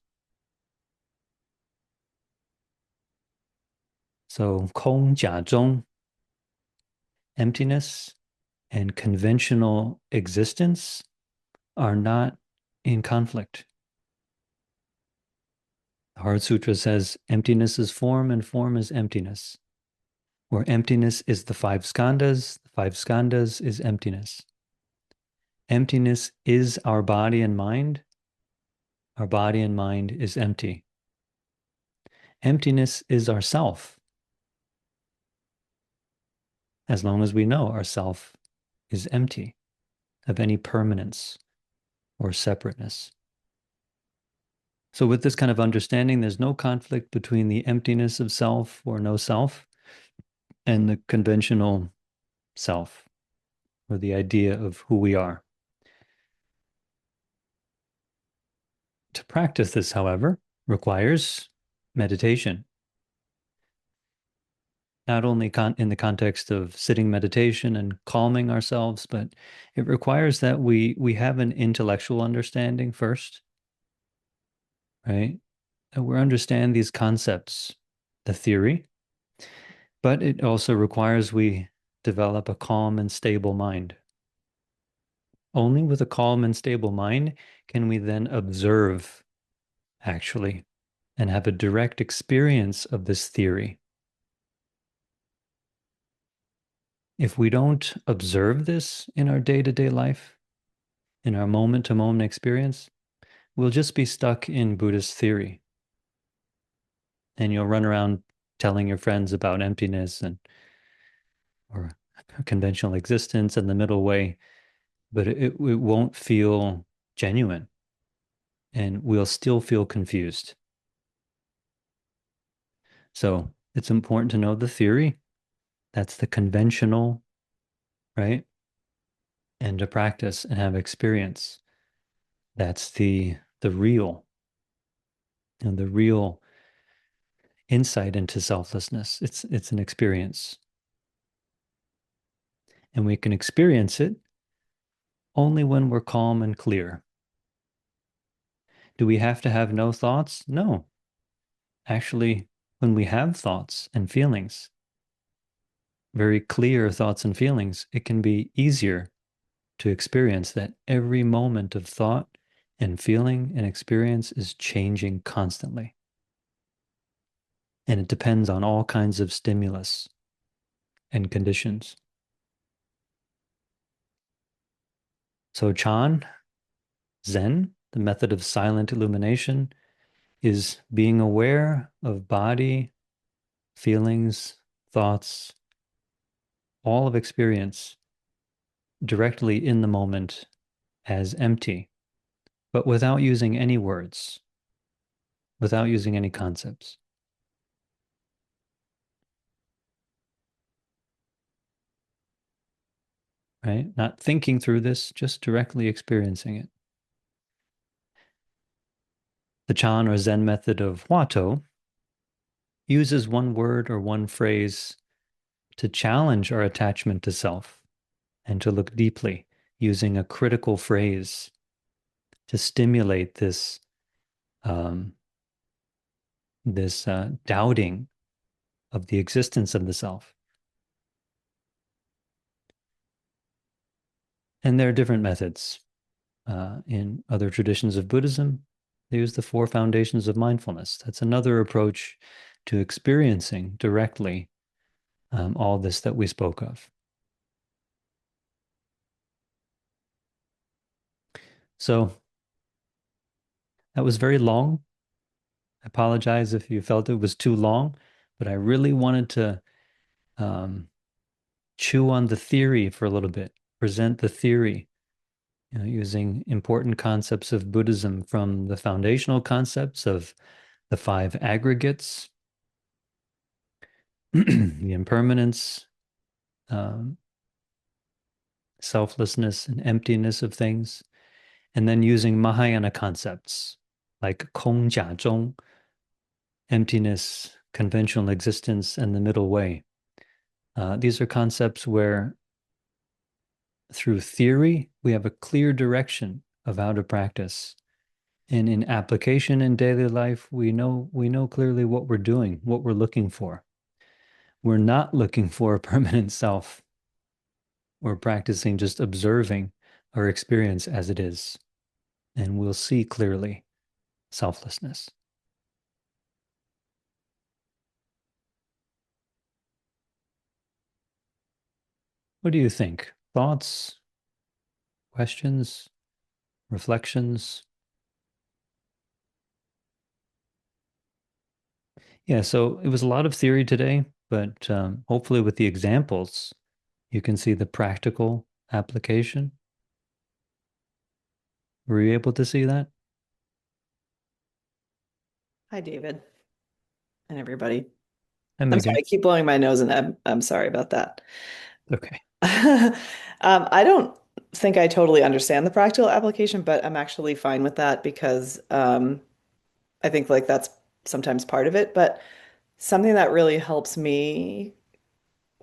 So, 空假中, emptiness and conventional existence are not in conflict. The Heart Sutra says emptiness is form and form is emptiness. Where emptiness is the five skandhas is emptiness. Emptiness is our body and mind. Our body and mind is empty. Emptiness is ourself. As long as we know ourself is empty of any permanence or separateness. So with this kind of understanding, there's no conflict between the emptiness of self or no self and the conventional self, or the idea of who we are. To practice this, however, requires meditation. Not only in the context of sitting meditation and calming ourselves, but it requires that we have an intellectual understanding first, right? That we understand these concepts, the theory, but it also requires we develop a calm and stable mind. Only with a calm and stable mind can we then observe, actually, and have a direct experience of this theory. If we don't observe this in our day-to-day life, in our moment-to-moment experience, we'll just be stuck in Buddhist theory. And you'll run around telling your friends about emptiness or conventional existence and the middle way, but it won't feel genuine, and we'll still feel confused. So it's important to know the theory. That's the conventional, right? And to practice and have experience. That's the real, and the real insight into selflessness. It's an experience. And we can experience it only when we're calm and clear. Do we have to have no thoughts? No. Actually, when we have thoughts and feelings, very clear thoughts and feelings, it can be easier to experience that every moment of thought and feeling and experience is changing constantly. And it depends on all kinds of stimulus and conditions. So Chan, Zen, the method of silent illumination, is being aware of body, feelings, thoughts, all of experience directly in the moment as empty, but without using any words, without using any concepts. right? Not thinking through this, just directly experiencing it. The Chan or Zen method of Huatou uses one word or one phrase to challenge our attachment to self and to look deeply, using a critical phrase to stimulate um, this doubting of the existence of the self. And there are different methods. In other traditions of Buddhism, they use the four foundations of mindfulness. That's another approach to experiencing directly all this that we spoke of. So that was very long. I apologize if you felt it was too long, but I really wanted to um, chew on the theory for a little bit, present the theory, using important concepts of Buddhism from the foundational concepts of the five aggregates, the impermanence, um, selflessness, and emptiness of things, and then using Mahayana concepts like Kong Jia Zhong, emptiness, conventional existence, and the middle way. These are concepts where, through theory, we have a clear direction of how to practice. And in application in daily life, we know clearly what we're doing, what we're looking for. We're not looking for a permanent self. We're practicing just observing our experience as it is, and we'll see clearly selflessness. What do you think? Thoughts, questions, reflections? Yeah, so it was a lot of theory today, but hopefully with the examples, you can see the practical application. Were you able to see that? Hi, David, and everybody. And I'm sorry, Megan. I keep blowing my nose, and I'm sorry about that. Okay. I don't think I totally understand the practical application, but I'm actually fine with that because I think like that's sometimes part of it. But something that really helps me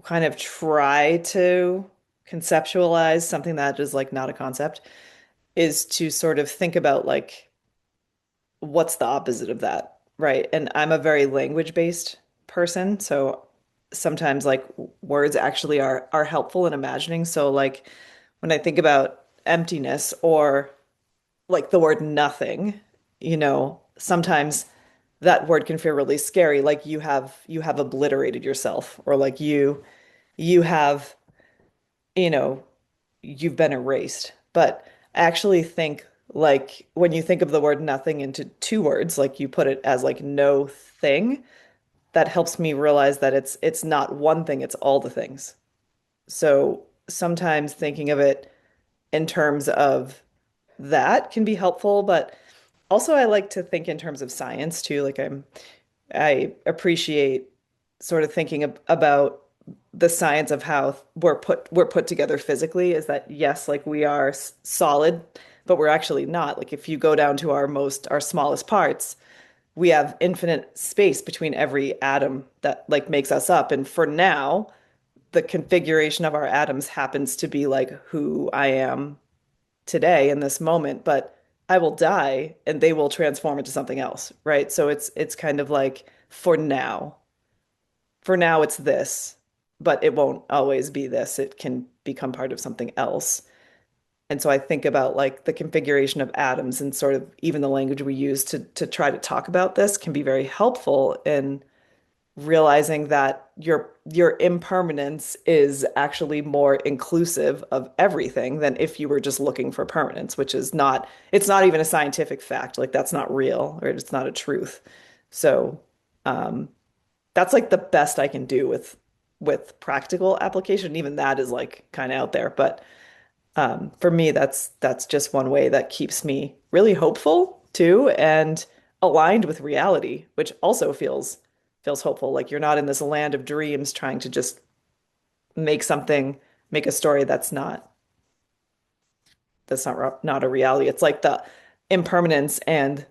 kind of try to conceptualize something that is like not a concept is to sort of think about like what's the opposite of that, right? And I'm a very language-based person, so sometimes like words actually are helpful in imagining. So like when I think about emptiness or like the word nothing, sometimes that word can feel really scary, like you have obliterated yourself or like you have, you know, you've been erased. But I actually think like when you think of the word nothing into two words, like you put it as like no thing, that helps me realize that it's not one thing, it's all the things. So sometimes thinking of it in terms of that can be helpful, but also I like to think in terms of science too. Like I appreciate sort of thinking about the science of how we're put together physically is that yes, like we are solid, but we're actually not. Like if you go down to our smallest parts, we have infinite space between every atom that like makes us up. And for now, the configuration of our atoms happens to be like who I am today in this moment, but I will die and they will transform into something else, right? So it's kind of like for now it's this, but it won't always be this. It can become part of something else. And so I think about like the configuration of atoms and sort of even the language we use to try to talk about this can be very helpful in realizing that your impermanence is actually more inclusive of everything than if you were just looking for permanence, which is not, it's not even a scientific fact. Like that's not real or it's not a truth. So um, that's like the best I can do with practical application. Even that is like kind of out there, but for me, that's just one way that keeps me really hopeful too and aligned with reality, which also feels hopeful. Like you're not in this land of dreams trying to just make something, make a story that's not that's not a reality. It's like the impermanence and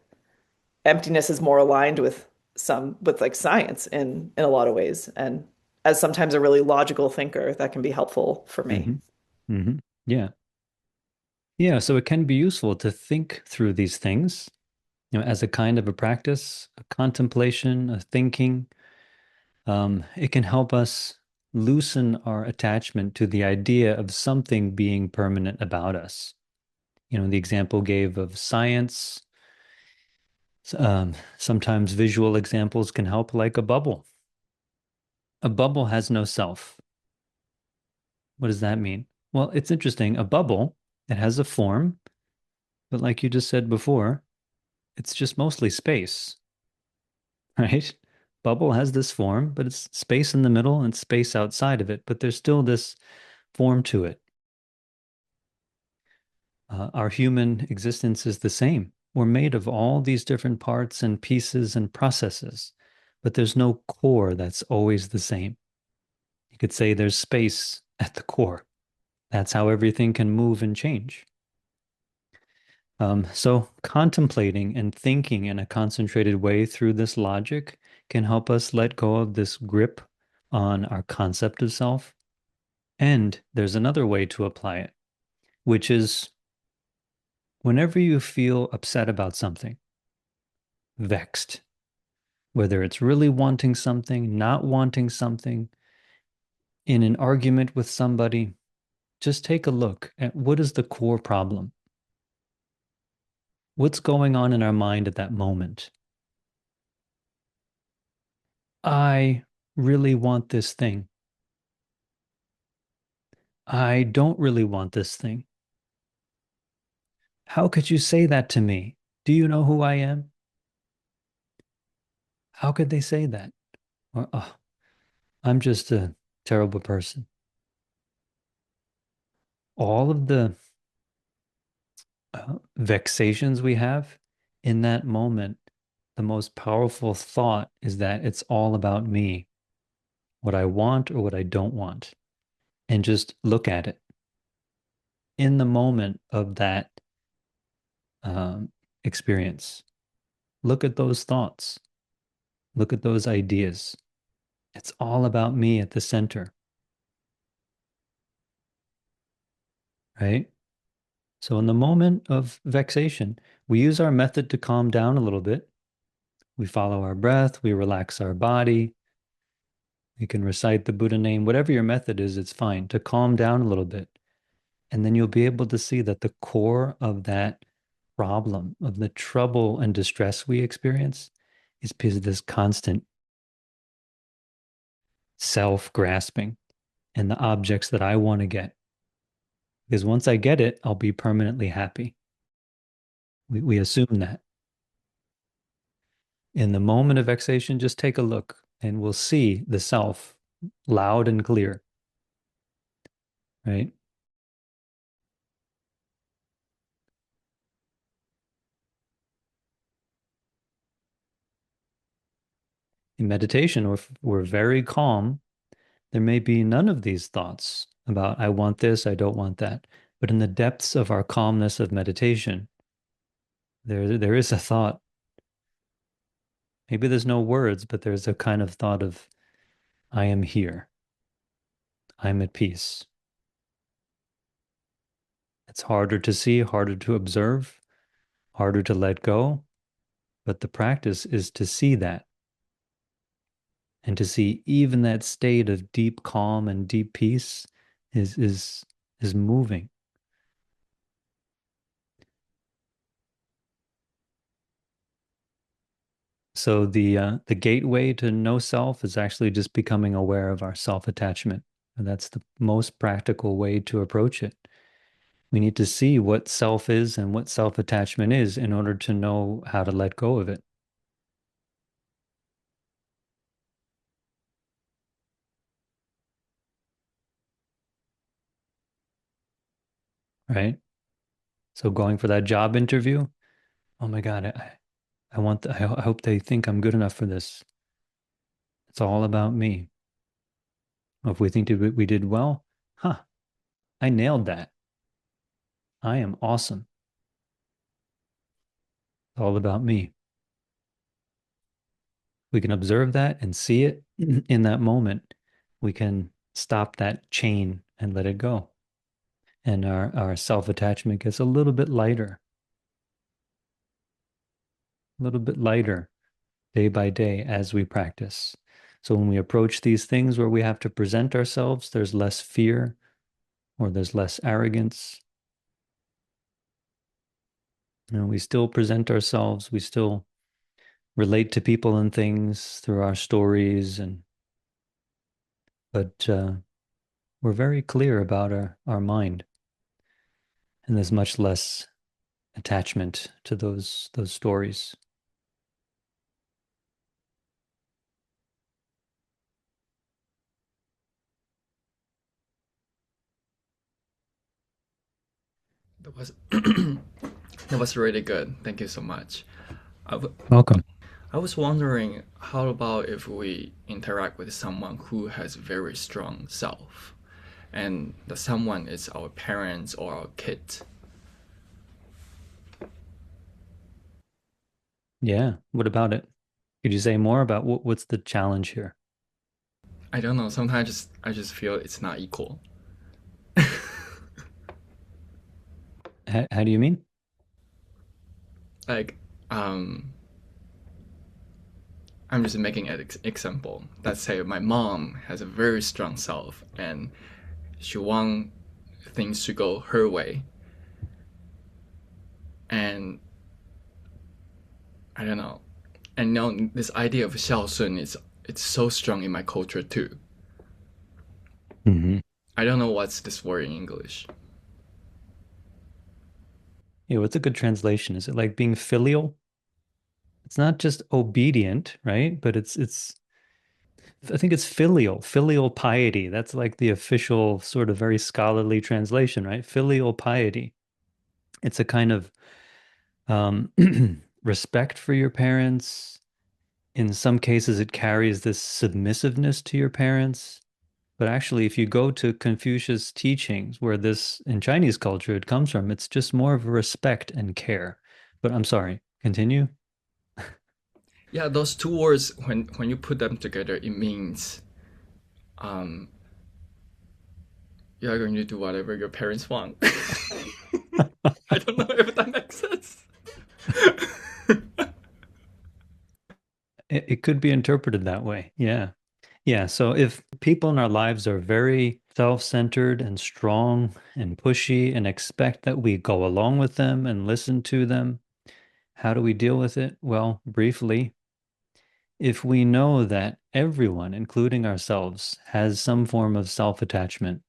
emptiness is more aligned with like science in a lot of ways. And as sometimes a really logical thinker, that can be helpful for me. Hmm. Hmm. Yeah. Yeah. So it can be useful to think through these things, as a kind of a practice, a contemplation, a thinking. It can help us loosen our attachment to the idea of something being permanent about us. The example gave of science. Sometimes visual examples can help, like a bubble. A bubble has no self. What does that mean? Well, it's interesting. A bubble, it has a form, but like you just said before, it's just mostly space, right? Bubble has this form, but it's space in the middle and space outside of it, but there's still this form to it. Our human existence is the same. We're made of all these different parts and pieces and processes, but there's no core that's always the same. You could say there's space at the core. That's how everything can move and change. So contemplating and thinking in a concentrated way through this logic can help us let go of this grip on our concept of self. And there's another way to apply it, which is whenever you feel upset about something, vexed, whether it's really wanting something, not wanting something, in an argument with somebody, just take a look at what is the core problem. What's going on in our mind at that moment? I really want this thing. I don't really want this thing. How could you say that to me? Do you know who I am? How could they say that? Or, oh, I'm just a terrible person. All of the vexations we have in that moment, the most powerful thought is that it's all about me, what I want or what I don't want. And just look at it in the moment of that um, experience. Look at those thoughts. Look at those ideas. It's all about me at the center, right? So, in the moment of vexation, we use our method to calm down a little bit. We follow our breath, we relax our body. You can recite the Buddha name, whatever your method is, it's fine to calm down a little bit. And then you'll be able to see that the core of that problem, of the trouble and distress we experience, is because of this constant self grasping and the objects that I want to get. Because once I get it, I'll be permanently happy. We assume that. In the moment of vexation, just take a look and we'll see the self loud and clear, right? In meditation, if we're very calm, there may be none of these thoughts about, I want this, I don't want that. But in the depths of our calmness of meditation, there is a thought. Maybe there's no words, but there's a kind of thought of, I am here. I'm at peace. It's harder to see, harder to observe, harder to let go. But the practice is to see that and to see even that state of deep calm and deep peace is moving. So the gateway to no self is actually just becoming aware of our self-attachment. And that's the most practical way to approach it. We need to see what self is and what self-attachment is in order to know how to let go of it, right? So going for that job interview, oh my God, I hope they think I'm good enough for this. It's all about me. If we think that we did well, huh, I nailed that. I am awesome. It's all about me. We can observe that and see it in that moment. We can stop that chain and let it go. And our self-attachment gets a little bit lighter day by day as we practice. So when we approach these things where we have to present ourselves, there's less fear or there's less arrogance. We still present ourselves, we still relate to people and things through our stories, but we're very clear about our mind, and there's much less attachment to those stories. That was that was really good. Thank you so much. Welcome. I was wondering, how about if we interact with someone who has very strong self, and the someone is our parents or our kids? Yeah. What about it? Could you say more about what's the challenge here? I don't know. Sometimes I just feel it's not equal. How do you mean? Like, I'm just making an example. Let's say my mom has a very strong self, and she wants things to go her way. And I don't know. And now this idea of 孝顺it's so strong in my culture too. Mm-hmm. I don't know what's this word in English. Yeah, what's a good translation? Is it like being filial? It's not just obedient, right? But it's I think it's filial piety. That's like the official sort of very scholarly translation, right? Filial piety. It's a kind of um, respect for your parents. In some cases, it carries this submissiveness to your parents. But actually, if you go to Confucius' teachings, where this in Chinese culture it comes from, it's just more of a respect and care. But I'm sorry, continue. Yeah, those two words, when you put them together, it means um, you are going to do whatever your parents want. I don't know if that makes sense. It could be interpreted that way. Yeah. Yeah. So if people in our lives are very self-centered and strong and pushy and expect that we go along with them and listen to them, how do we deal with it? Well, briefly, if we know that everyone, including ourselves, has some form of self-attachment,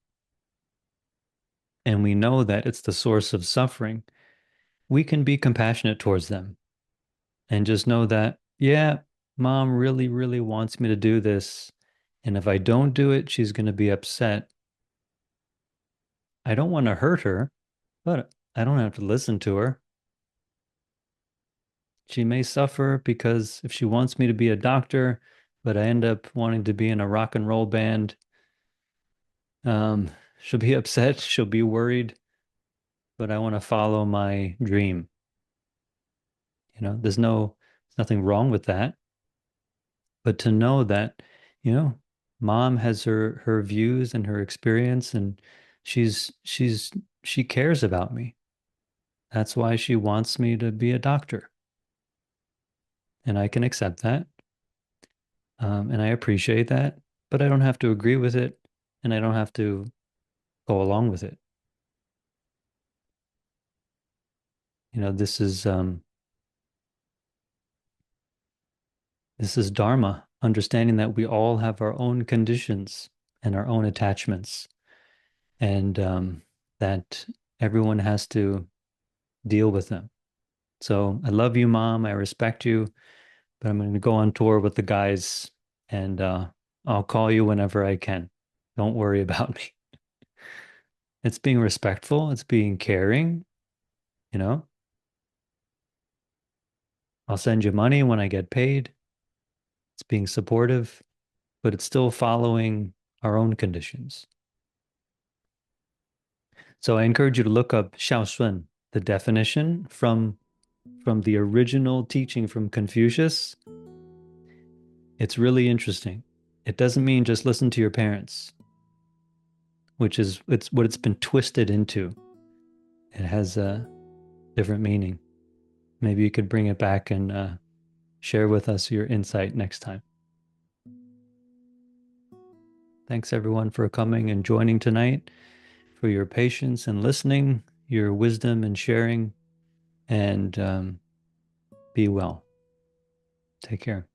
and we know that it's the source of suffering, we can be compassionate towards them and just know that, yeah, mom really, really wants me to do this. And if I don't do it, she's going to be upset. I don't want to hurt her, but I don't have to listen to her. She may suffer because if she wants me to be a doctor, but I end up wanting to be in a rock and roll band, um, she'll be upset, she'll be worried, but I want to follow my dream. There's nothing wrong with that. But to know that, you know, mom has her views and her experience, and she cares about me. That's why she wants me to be a doctor. And I can accept that. And I appreciate that, but I don't have to agree with it, and I don't have to go along with it. This is Dharma, understanding that we all have our own conditions and our own attachments, and that everyone has to deal with them. So I love you, Mom. I respect you, but I'm going to go on tour with the guys, and I'll call you whenever I can. Don't worry about me. It's being respectful, it's being caring, you know. I'll send you money when I get paid. It's being supportive, but it's still following our own conditions. So I encourage you to look up 孝顺, the definition from the original teaching from Confucius. It's really interesting. It doesn't mean just listen to your parents, which is it's what it's been twisted into. It has a different meaning. Maybe you could bring it back and share with us your insight next time. Thanks everyone for coming and joining tonight, for your patience and listening, your wisdom and sharing, and be well. Take care.